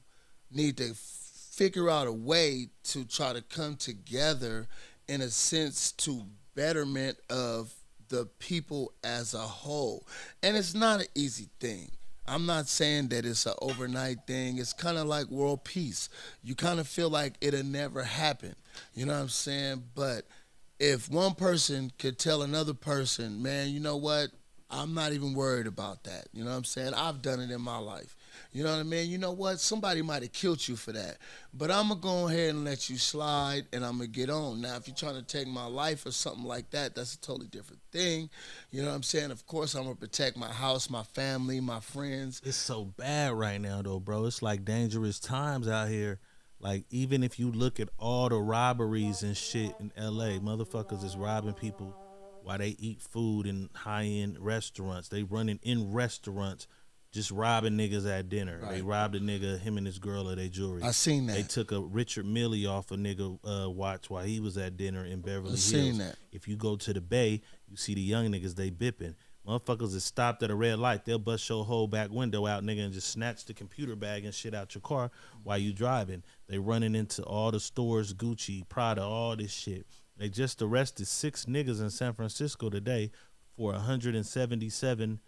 need to figure out a way to try to come together in a sense to betterment of the people as a whole. And it's not an easy thing. I'm not saying that it's an overnight thing. It's kind of like world peace. You kind of feel like it'll never happen. You know what I'm saying? But if one person could tell another person, man, you know what? I'm not even worried about that. You know what I'm saying? I've done it in my life. You know what I mean? You know what? Somebody might have killed you for that. But I'm going to go ahead and let you slide and I'm going to get on. Now, if you're trying to take my life or something like that, that's a totally different thing. You know what I'm saying? Of course, I'm going to protect my house, my family, my friends. It's so bad right now, though, bro. It's like dangerous times out here. Like, even if you look at all the robberies and shit in LA, motherfuckers is robbing people while they eat food in high end restaurants. They running in restaurants, just robbing niggas at dinner. Right. They robbed a nigga, him and his girl, of their jewelry. I seen They that. took a Richard Millie off a nigga watch while he was at dinner in Beverly I Hills. seen that. If you go to the Bay, you see the young niggas, they bipping. Motherfuckers is stopped at a red light. They'll bust your whole back window out, nigga, and just snatch the computer bag and shit out your car while you driving. They running into all the stores, Gucci, Prada, all this shit. They just arrested 6 niggas in San Francisco today for 177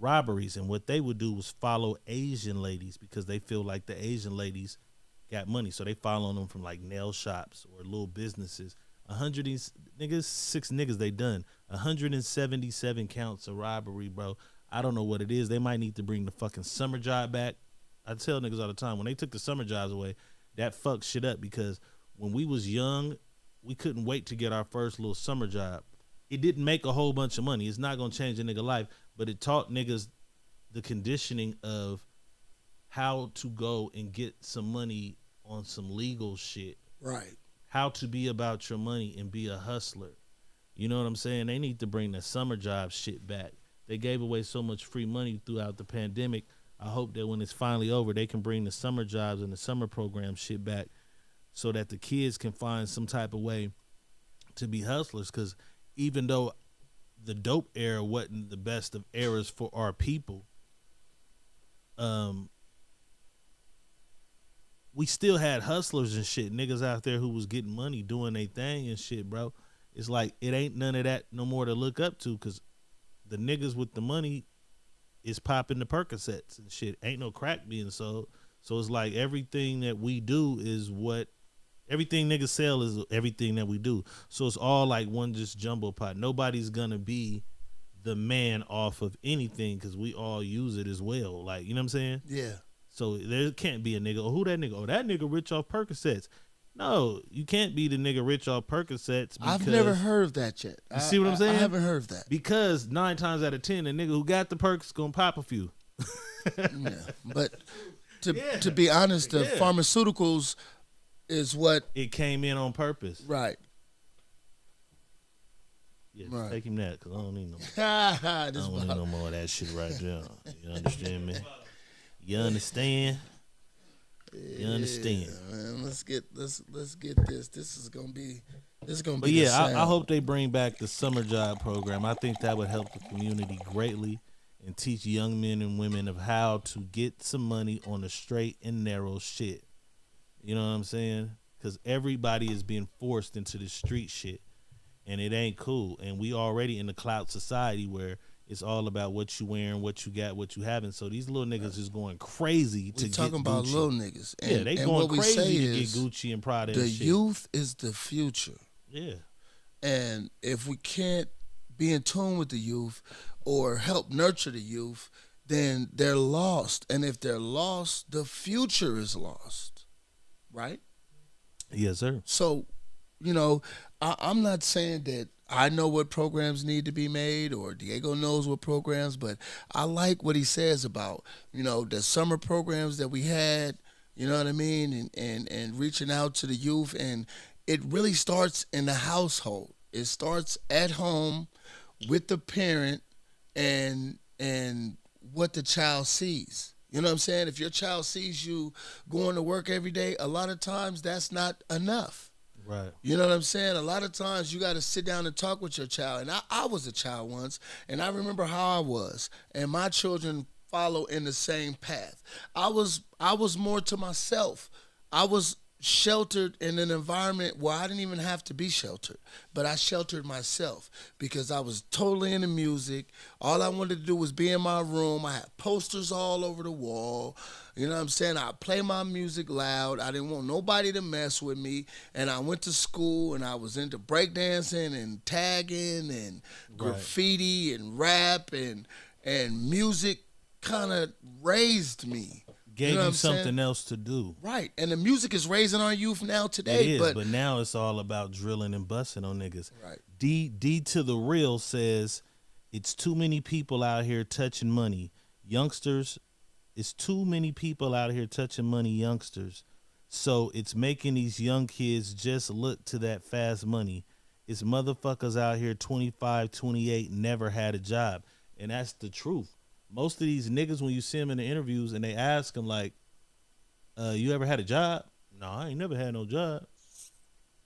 robberies. And what they would do was follow Asian ladies because they feel like the Asian ladies got money. So they following them from like nail shops or little businesses. 100 niggas, 6 niggas they done 177 counts of robbery, bro. I don't know what it is. They might need to bring the fucking summer job back. I tell niggas all the time, when they took the summer jobs away, that fucked shit up because when we was young, we couldn't wait to get our first little summer job. It didn't make a whole bunch of money. It's not gonna change a nigga life, but it taught niggas the conditioning of how to go and get some money on some legal shit. Right. How to be about your money and be a hustler. You know what I'm saying? They need to bring the summer job shit back. They gave away so much free money throughout the pandemic. I hope that when it's finally over, they can bring the summer jobs and the summer program shit back so that the kids can find some type of way to be hustlers. Because even though the dope era wasn't the best of eras for our people, we still had hustlers and shit, niggas out there who was getting money doing their thing and shit, bro. It's like it ain't none of that no more to look up to because the niggas with the money is popping the Percocets and shit. Ain't no crack being sold. So it's like everything that we do is what everything niggas sell is everything that we do. So it's all like one just jumbo pot. Nobody's gonna be the man off of anything because we all use it as well. Like, you know what I'm saying? Yeah. So there can't be a nigga, oh, who that nigga? Oh, that nigga rich off Percocets. No, you can't be the nigga rich off Percocets. I've never heard of that yet. You see what I'm saying? I haven't heard of that. Because 9 times out of 10, the nigga who got the perks gonna pop a few. Yeah. But Yeah. to be honest, the Yeah. pharmaceuticals is what. It came in on purpose. Right. Yeah, Right. take him that, because I don't need no This I don't need Bob. no more of that shit right there. You understand me? You understand? You understand? Yeah, man, let's get this. This is gonna be. But yeah, I hope they bring back the summer job program. I think that would help the community greatly and teach young men and women of how to get some money on the straight and narrow shit. You know what I'm saying? Because everybody is being forced into the street shit, and it ain't cool. And we already in the clout society where it's all about what you wearing, what you got, what you having. So these little niggas is going crazy to we get talking about Gucci. little niggas. And, Yeah, they and going what we say crazy to is get Gucci and Prada the and shit. youth is the future. Yeah. And if we can't be in tune with the youth or help nurture the youth, then they're lost. And if they're lost, the future is lost. Right? Yes, sir. So, I'm not saying that I know what programs need to be made or Diego knows what programs, but I like what he says about, the summer programs that we had, you know what I mean? And reaching out to the youth. And it really starts in the household. It starts at home with the parent and what the child sees. You know what I'm saying? If your child sees you going to work every day, a lot of times that's not enough. Right. You know what I'm saying? A lot of times you got to sit down and talk with your child. And I was a child once, and I remember how I was. And my children follow in the same path. I was more to myself. I was sheltered in an environment where I didn't even have to be sheltered, but I sheltered myself because I was totally into music. All I wanted to do was be in my room. I had posters all over the wall. You know what I'm saying? I play my music loud. I didn't want nobody to mess with me. And I went to school and I was into breakdancing and tagging and Right. graffiti and rap and music kind of raised me. You Gave know what you I'm saying? something else to do. Right. And the music is raising our youth now It today. is, But but now it's all about drilling and busting on niggas. right. D to the real says it's too many people out here touching money. Youngsters, it's too many people out here touching money, youngsters. So it's making these young kids just look to that fast money. It's motherfuckers out here 25, 28, never had a job. And that's the truth. Most of these niggas, when you see them in the interviews and they ask them like, you ever had a job? No, I ain't never had no job.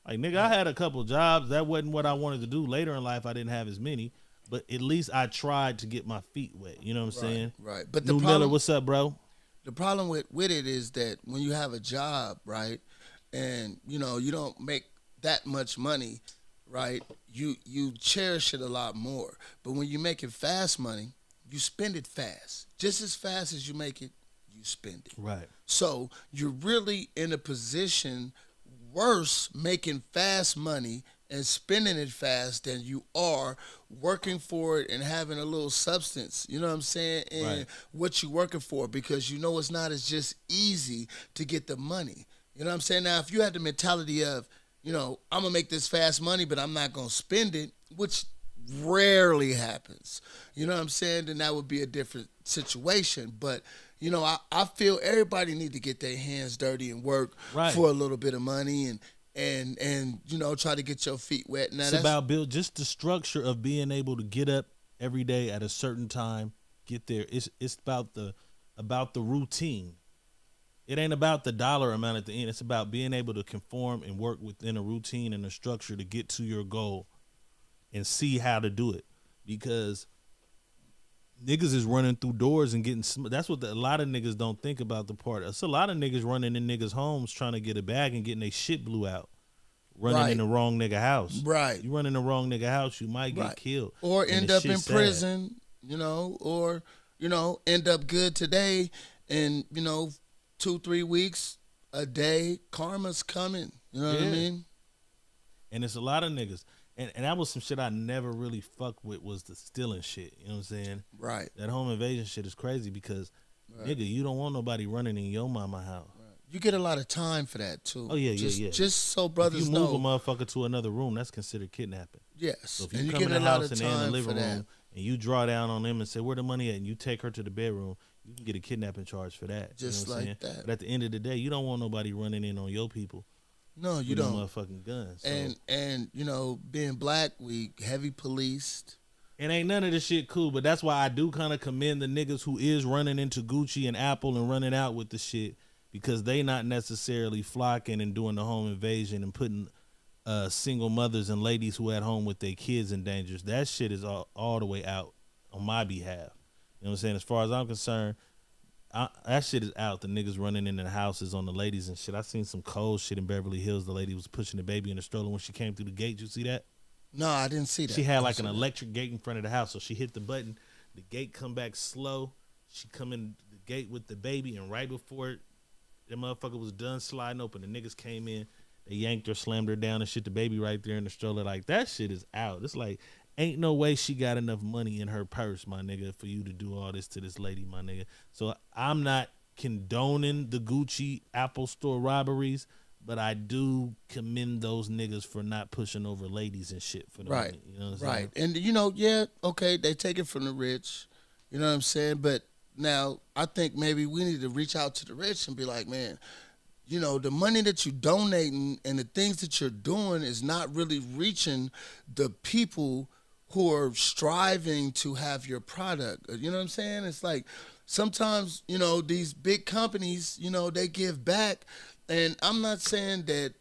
Like, nigga, I had a couple jobs. That wasn't what I wanted to do. Later in life, I didn't have as many. But at least I tried to get my feet wet. You know what I'm saying? Right. But New Miller, what's up, bro? the problem with it is that when you have a job, right, and you don't make that much money, right, you cherish it a lot more. But when you make it fast money, you spend it fast. Just as fast as you make it, you spend it. Right. So you're really in a position worse making fast money and spending it fast than you are working for it and having a little substance, you know what I'm saying, in Right. what you're working for, because it's not as just easy to get the money. You know what I'm saying? Now, if you had the mentality of, I'm going to make this fast money, but I'm not going to spend it, which rarely happens, you know what I'm saying, then that would be a different situation. But, I feel everybody need to get their hands dirty and work Right. for a little bit of money and try to get your feet wet. Now, It's that's about build just the structure of being able to get up every day at a certain time, get there. It's about the routine. It ain't about the dollar amount at the end. It's about being able to conform and work within a routine and a structure to get to your goal and see how to do it. Because niggas is running through doors and getting that's what a lot of niggas don't think about the part. It's a lot of niggas running in niggas' homes trying to get a bag and getting their shit blew out. Running Right. in the wrong nigga house. right. You run in the wrong nigga house, you might get Right. killed. Or And end the up in shit's sad. prison, or end up good today, and 2-3 weeks, a day, karma's coming. You know what I Yeah. mean? And it's a lot of niggas. And that was some shit I never really fucked with, was the stealing shit. You know what I'm saying? Right. That home invasion shit is crazy because, Right. nigga, you don't want nobody running in your mama house. You get a lot of time for that too. Oh, yeah, just, yeah. Just so If brothers you move know. a motherfucker to another room, that's considered kidnapping. Yes. So if and you you come get in a the lot house of and they're in the time living for that. room and you draw down on them and say, where the money at? And you take her to the bedroom, you can get a kidnapping charge for that. Just you know what I'm like saying? that. But at the end of the day, you don't want nobody running in on your people No, you with them don't. motherfucking guns. So And being black, we heavy policed. it ain't none of this shit cool, but that's why I do kind of commend the niggas who is running into Gucci and Apple and running out with the shit, because they not necessarily flocking and doing the home invasion and putting single mothers and ladies who at home with their kids in danger. That shit is all the way out on my behalf. You know what I'm saying? As far as I'm concerned, that shit is out. The niggas running in the houses on the ladies and shit. I seen some cold shit in Beverly Hills. The lady was pushing the baby in the stroller when she came through the gate. You see that? No, I didn't see that. She had I like an saw that. electric gate in front of the house, so she hit the button. The gate come back slow. She come in the gate with the baby, and right before the motherfucker was done sliding open, the niggas came in. They yanked her, slammed her down, and shit. The baby right there in the stroller. Like, that shit is out. It's like, ain't no way she got enough money in her purse, my nigga, for you to do all this to this lady, my nigga. So I'm not condoning the Gucci Apple Store robberies, but I do commend those niggas for not pushing over ladies and shit for the Right. money. You know what I'm Right. saying? And yeah, okay, they take it from the rich. You know what I'm saying? But now I think maybe we need to reach out to the rich and be like, man, the money that you're donating and the things that you're doing is not really reaching the people who are striving to have your product. You know what I'm saying? It's like sometimes, these big companies, they give back. And I'm not saying that,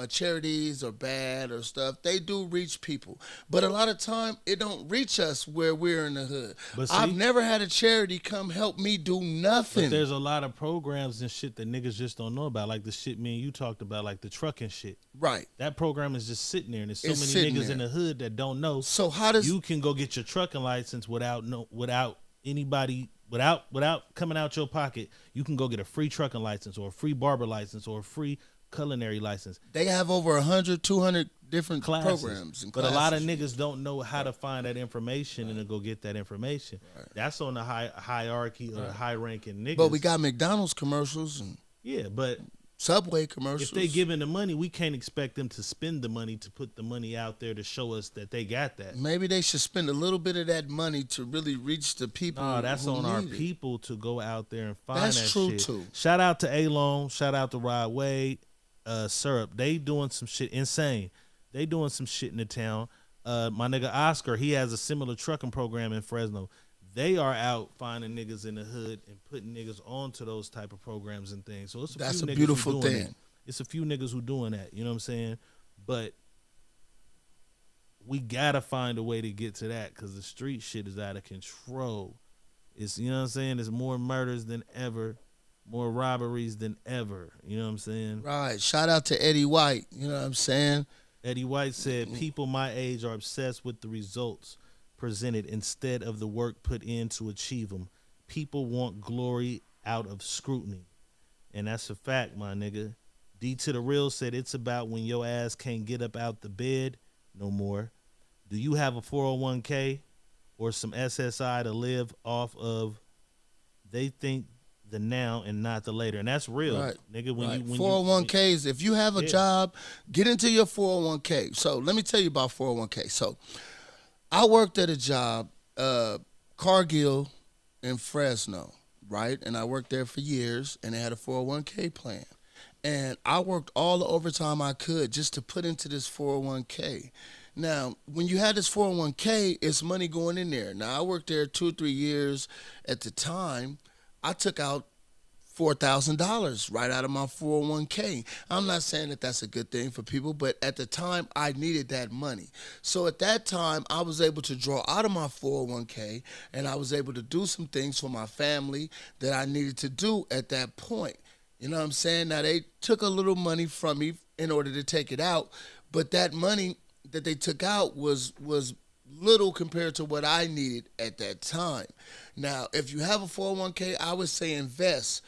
charities are bad or stuff. They do reach people. But a lot of time, it don't reach us where we're in the hood. But I've see, never had a charity come help me do but nothing. there's a lot of programs and shit that niggas just don't know about, like the shit me and you talked about, like the trucking shit. Right. That program is just sitting there, and there's so It's many sitting niggas there. in the hood that don't know. So how does You can go get your trucking license without anybody without coming out your pocket. You can go get a free trucking license or a free barber license or a free culinary license they have over 100, 200 different classes. programs and But a lot of classes. niggas don't know how to find that information and to go get that information. That's on the hierarchy or the high ranking niggas. But we got McDonald's commercials and yeah, but Subway commercials. if they giving the money, we can't expect them to spend the money to put the money out there to show us that they got that. Maybe they should spend a little bit of that money to really reach the people. No, that's who on our need it. people to go out there and find That's that true, shit. too. Shout out to A-Lone, shout out to Rod Wade, Syrup. They doing some shit insane. They doing some shit in the town. My nigga Oscar, he has a similar trucking program in Fresno. They are out finding niggas in the hood and putting niggas onto those type of programs and things. So it's That's few a niggas beautiful who doing thing. That. It's a few niggas who doing that. You know what I'm saying? But we gotta find a way to get to that because the street shit is out of control. It's, you know what I'm saying? There's more murders than ever, more robberies than ever. You know what I'm saying? Right. Shout out to Eddie White. You know what I'm saying? Eddie White said, people my age are obsessed with the results presented instead of the work put in to achieve them. People want glory out of scrutiny. And that's a fact, my nigga. D to the real said, it's about when your ass can't get up out the bed no more. Do you have a 401k or some SSI to live off of? They think the now and not the later. And that's real, Right. nigga. When Right. you 401ks, if you have a Yeah. job, get into your 401k. So let me tell you about 401k. So I worked at a job, Cargill in Fresno, right? And I worked there for years, and they had a 401k plan. And I worked all the overtime I could just to put into this 401k. Now, when you had this 401k, it's money going in there. Now, I worked there 2 or 3 years. At the time, I took out $4,000 right out of my 401k. I'm not saying that that's a good thing for people, but at the time, I needed that money. So at that time, I was able to draw out of my 401k, and I was able to do some things for my family that I needed to do at that point. You know what I'm saying? Now, they took a little money from me in order to take it out, but that money that they took out was little compared to what I needed at that time. Now, if you have a 401k, I would say invest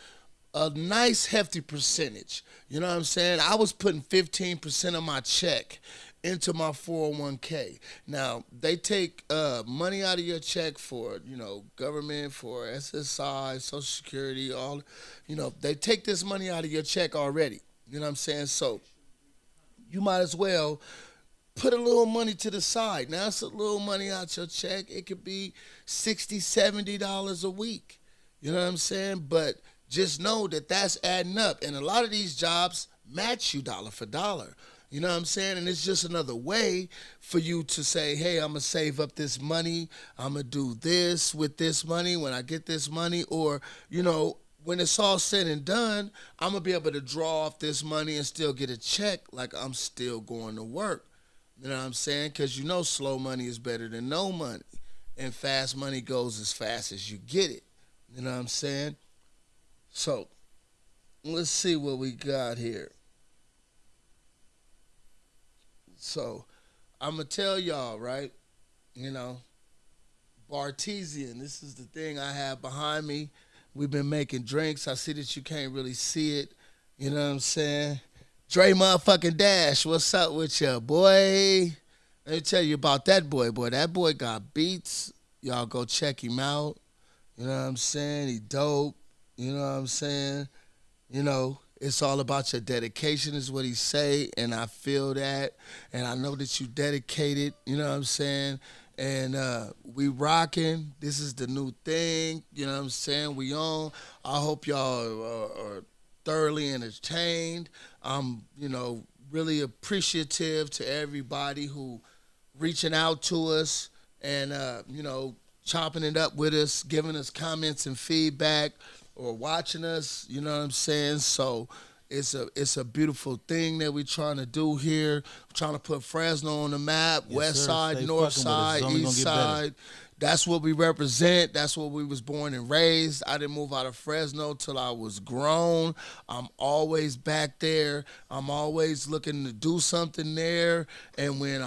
a nice hefty percentage. You know what I'm saying? I was putting 15% of my check into my 401k. Now, they take money out of your check for, government, for SSI, Social Security, all, they take this money out of your check already. You know what I'm saying? So you might as well put a little money to the side. Now, it's a little money out your check. It could be $60, $70 a week. You know what I'm saying? But just know that that's adding up. And a lot of these jobs match you dollar for dollar. You know what I'm saying? And it's just another way for you to say, hey, I'm going to save up this money. I'm going to do this with this money when I get this money. Or, when it's all said and done, I'm going to be able to draw off this money and still get a check like I'm still going to work. You know what I'm saying? Because slow money is better than no money. And fast money goes as fast as you get it. You know what I'm saying? So, let's see what we got here. So, I'm going to tell y'all, right? Bartesian, this is the thing I have behind me. We've been making drinks. I see that you can't really see it. You know what I'm saying? Dre motherfucking Dash, what's up with you, boy? Let me tell you about that boy. That boy got beats. Y'all go check him out. You know what I'm saying? He dope. You know what I'm saying? It's all about your dedication is what he say, and I feel that. And I know that you dedicated, you know what I'm saying? And we rocking. This is the new thing, you know what I'm saying? We on. I hope y'all are thoroughly entertained. I'm, really appreciative to everybody who reaching out to us and, chopping it up with us, giving us comments and feedback, or watching us. You know what I'm saying? So it's a beautiful thing that we're trying to do here. We're trying to put Fresno on the map, Yes, west sir. side, Stay north fucking with us. side, It's only gonna east get better. side. That's what we represent. That's what we was born and raised. I didn't move out of Fresno till I was grown. I'm always back there. I'm always looking to do something there. And when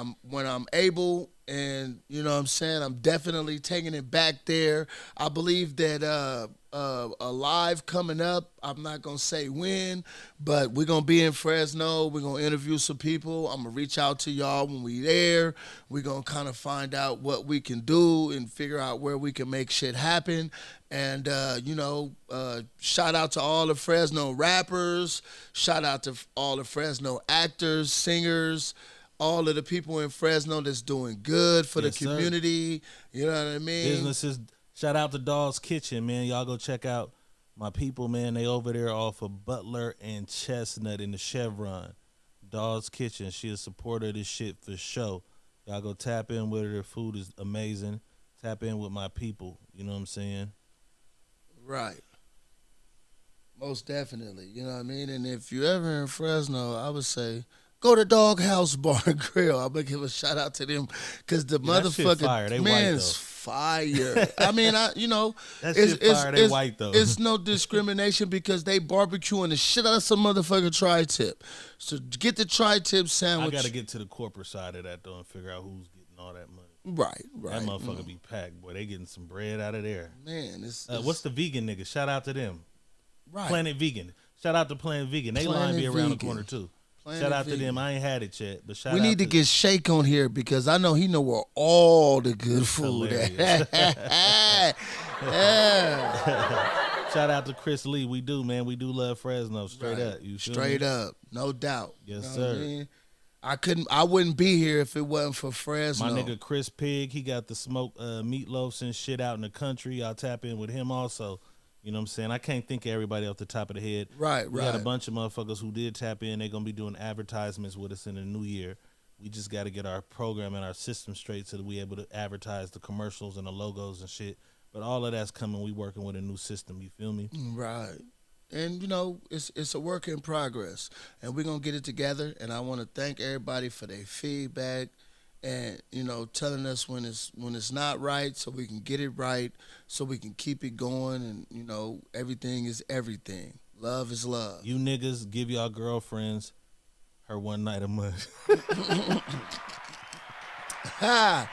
I'm able, and you know what I'm saying, I'm definitely taking it back there. I believe that a live coming up. I'm not gonna say when, but we're gonna be in Fresno. We're gonna interview some people. I'm gonna reach out to y'all when we there. We're gonna kind of find out what we can do and figure out where we can make shit happen. And shout out to all the Fresno rappers. Shout out to all the Fresno actors, singers, all of the people in Fresno that's doing good for the Yes, sir. community. You know what I mean? Businesses. Shout out to Dawes Kitchen, man. Y'all go check out my people, man. They over there off of Butler and Chestnut in the Chevron. Dawes Kitchen. She a supporter of this shit for sure. Y'all go tap in with her. Their food is amazing. Tap in with my people. You know what I'm saying? Right. Most definitely. You know what I mean? And if you ever in Fresno, I would say go to Doghouse Bar and Grill. I'm gonna give a shout out to them because the Yeah, that shit motherfucker fire. They white, man's though. fire. I mean, That shit fire. They white though. it's no discrimination because they barbecuing the shit out of some motherfucking tri-tip. So get the tri-tip I sandwich. gotta get to the corporate side of that though and figure out who's getting all that money. Right. That motherfucker be packed, boy. They getting some bread out of there. Man, it's What's the vegan nigga? Shout out to them. right. Planet Vegan. Shout out to Planet Vegan. They line Planet be around the Vegan. corner too. Planet Shout out to Vegan. them. I ain't had it yet, but shout We out need to get Shake on here because I know he know where all the good food hilarious. at. Yeah. Shout out to Chris Lee. We do, man. We do love Fresno. Straight Right. up. You feel Straight me? up, no doubt. Yes, You know what I sir. mean? I wouldn't be here if it wasn't for Fresno. My nigga Chris Pig, he got the smoked meatloafs and shit out in the country. I'll tap in with him also. You know what I'm saying? I can't think of everybody off the top of the head. Right, We got a right. bunch of motherfuckers who did tap in. They're going to be doing advertisements with us in the new year. We just got to get our program and our system straight so that we able to advertise the commercials and the logos and shit. But all of that's coming. We working with a new system. You feel me? Right. And it's a work in progress, and we're gonna get it together. And I want to thank everybody for their feedback, and telling us when it's not right, so we can get it right, so we can keep it going. And everything is everything. Love is love. You niggas give y'all girlfriends her one night a month. Ha,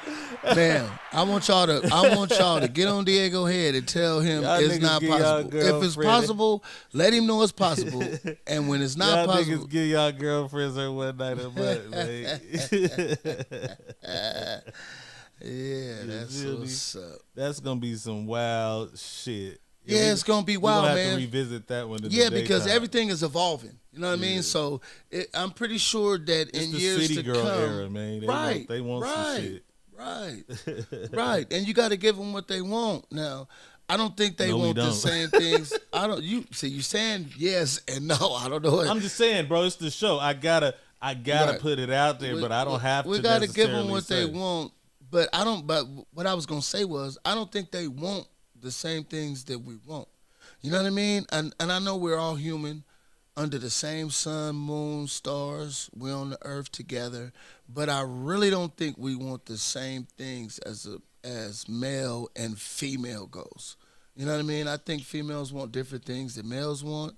man! I want y'all to get on Diego head and tell him Y'all it's niggas not give y'all possible. If it's girlfriend- possible, let him know it's possible. And when it's not Y'all possible, niggas give y'all girlfriends her one night a month, man. yeah, that's feel me? what's up. That's gonna be some wild shit. Yeah, it's gonna be wild, we gonna have man. to revisit that one. in the Yeah, because daytime. everything is evolving. You know what I mean? Yeah. So I'm pretty sure that It's in the years city to girl come, era, man. They right? they want some right, shit. right, right. And you got to give them what they want. Now, I don't think they No, we want the don't. same things. I don't. You see, you saying yes and no. I don't know. What, I'm just saying, bro. It's the show. I gotta Right. put it out there, but I don't have to. We got to give them necessarily what say. they want. But I don't. But what I was gonna say was, I don't think they want the same things that we want. You know what I mean? And I know we're all human, under the same sun, moon, stars. We're on the earth together. But I really don't think we want the same things as male and female goes. You know what I mean? I think females want different things that males want.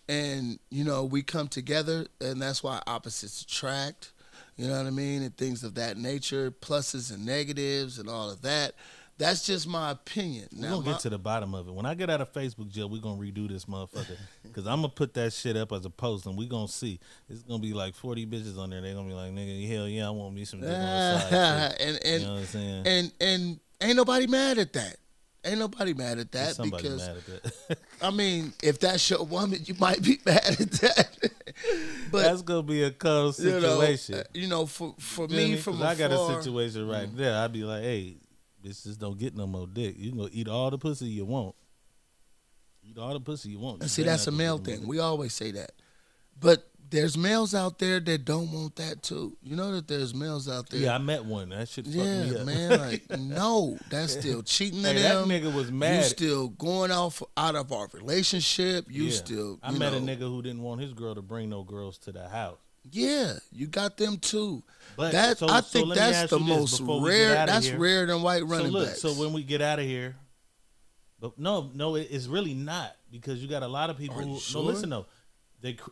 And, we come together, and that's why opposites attract. You know what I mean? And things of that nature, pluses and negatives and all of that. That's just my opinion. We're gonna get to the bottom of it. When I get out of Facebook jail, we're gonna redo this motherfucker. Cause I'm gonna put that shit up as a post and we gonna see. It's gonna be like 40 bitches on there. They're gonna be like, nigga, hell yeah, I want me some dick on the side. Shit. and You know what I'm saying? and ain't nobody mad at that. Ain't nobody mad at that There's somebody because mad at that. I mean, if that's your woman, you might be mad at that. But That's gonna be a cold you know, situation. for Feel me, me? from 'Cause I got afar- a situation right there. I'd be like, hey, bitches don't get no more dick. You can go eat all the pussy you want. Eat all the pussy you want. And see, You better that's a not go male get no thing. more We always say that. But there's males out there that don't want that too. You know that there's males out there. Yeah, I met one. That shit fucked Yeah, me up. man. Like, no, that's still cheating to Hey, that them. nigga was You mad. still going off out of our relationship. You Yeah. still. I met a nigga who didn't want his girl to bring no girls to the house. Yeah, you got them too. But That so- I so think let me that's ask the you this most before we get rare. outta That's here. rare than white So running look, backs. so when we get out of here, but no, it's really not because you got a lot of people. Are you Who, sure? No, listen though,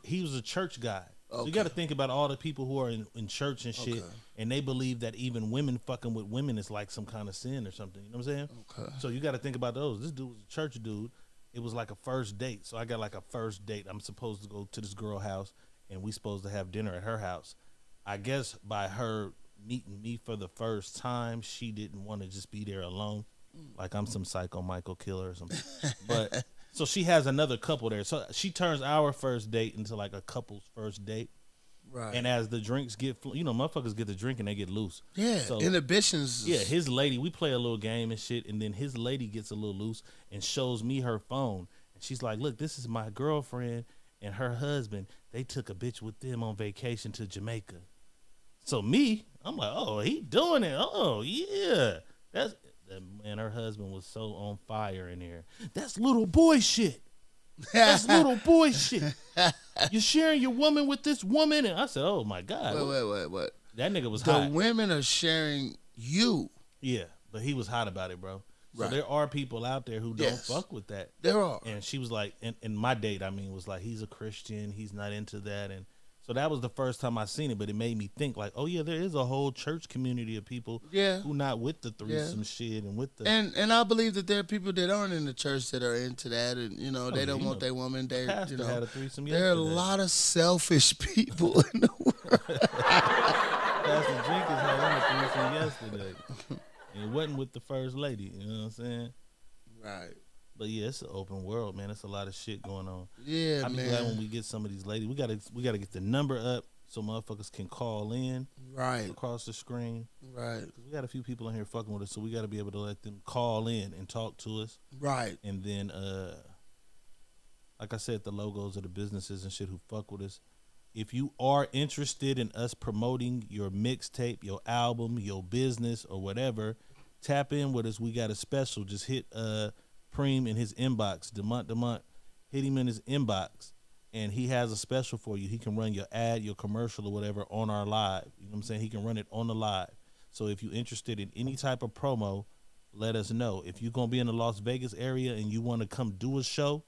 he was a church guy. So you Okay. got to think about all the people who are in church and shit, Okay. and they believe that even women fucking with women is like some kind of sin or something. You know what I'm saying? Okay. So you got to think about those. This dude was a church dude. It was like a first date. So I got like a first date. I'm supposed to go to this girl house, and we supposed to have dinner at her house. I guess by her meeting me for the first time, she didn't want to just be there alone, like I'm some psycho Michael killer or something. But so she has another couple there. So she turns our first date into like a couple's first date. Right. And as the drinks get, motherfuckers get to drink and they get loose. Yeah. So Inhibitions. yeah, his lady, we play a little game and shit, and then his lady gets a little loose and shows me her phone. And she's like, look, this is my girlfriend and her husband. They took a bitch with them on vacation to Jamaica. So me, I'm like, oh, he doing it. Oh, yeah. Man, her husband was so on fire in here. That's little boy shit. That's little boy shit. You're sharing your woman with this woman. And I said, oh, my God. Wait. That nigga was The hot. women are sharing you. Yeah, but he was hot about it, bro. So Right. there are people out there who don't Yes. fuck with that. There are. And she was like, and my date, was like, he's a Christian. He's not into that. And so that was the first time I seen it, but it made me think like, oh, yeah, there is a whole church community of people Yeah. who not with the threesome shit and with the... And I believe that there are people that aren't in the church that are into that, and they yeah, don't want their woman. They, pastor had a threesome there are a yesterday. lot of selfish people in the world. Pastor Jenkins had him a threesome yesterday. And it wasn't with the first lady, you know what I'm saying? Right. But yeah, it's an open world, man. It's a lot of shit going on. Yeah, I'll be man. glad when we get some of these ladies. We gotta get the number up so motherfuckers can call in Right. across the screen. Right. 'Cause we got a few people in here fucking with us, so we gotta be able to let them call in and talk to us. Right. And then, like I said, the logos of the businesses and shit who fuck with us. If you are interested in us promoting your mixtape, your album, your business, or whatever, tap in with us. We got a special. Just hit Preem in his inbox. Demont. Hit him in his inbox, and he has a special for you. He can run your ad, your commercial, or whatever on our live. You know what I'm saying? He can run it on the live. So if you're interested in any type of promo, let us know. If you're going to be in the Las Vegas area and you want to come do a show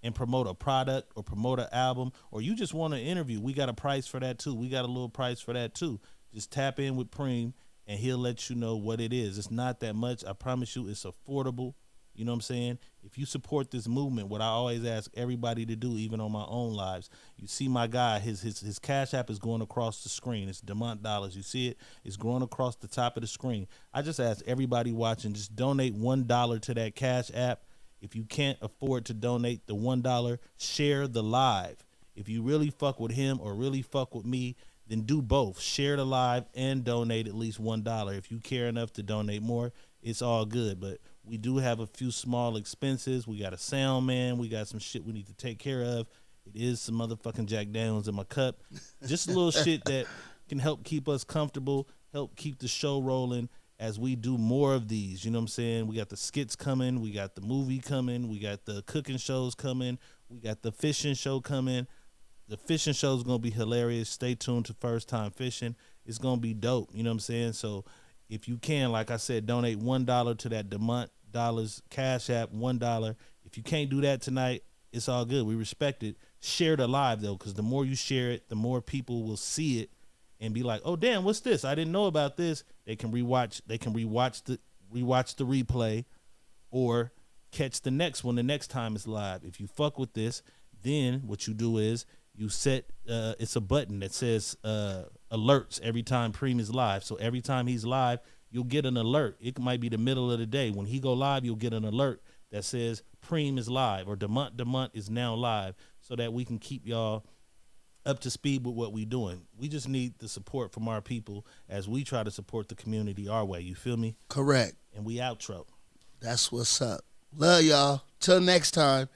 and promote a product or promote an album, or you just want to interview, we got a price for that too. We got a little price for that too. Just tap in with Preem and he'll let you know what it is. It's not that much. I promise you it's affordable. You know what I'm saying? If you support this movement, what I always ask everybody to do, even on my own lives, you see my guy, his Cash App is going across the screen. It's Demont Dollars. You see it? It's going across the top of the screen. I just ask everybody watching, just donate $1 to that Cash App. If you can't afford to donate the $1, share the live. If you really fuck with him or really fuck with me, then do both. Share the live and donate at least $1. If you care enough to donate more, it's all good. But we do have a few small expenses. We got a sound man. We got some shit we need to take care of. It is some motherfucking Jack Daniels in my cup. Just a little shit that can help keep us comfortable, help keep the show rolling as we do more of these. You know what I'm saying? We got the skits coming. We got the movie coming. We got the cooking shows coming. We got the fishing show coming. The fishing show is going to be hilarious. Stay tuned to First Time Fishing. It's going to be dope. You know what I'm saying? So if you can, like I said, donate $1 to that Demont Dollars Cash App, $1. If you can't do that tonight, it's all good. We respect it. Share the live, though, because the more you share it, the more people will see it and be like, oh, damn, what's this? I didn't know about this. They can rewatch the replay or catch the next one the next time it's live. If you fuck with this, then what you do is you set it's a button that says alerts every time Preem is live. So every time he's live, you'll get an alert. It might be the middle of the day. When he go live, you'll get an alert that says Preem is live or Demont is now live, so that we can keep y'all up to speed with what we doing. We just need the support from our people as we try to support the community our way. You feel me? Correct. And we outro. That's what's up. Love y'all. Till next time.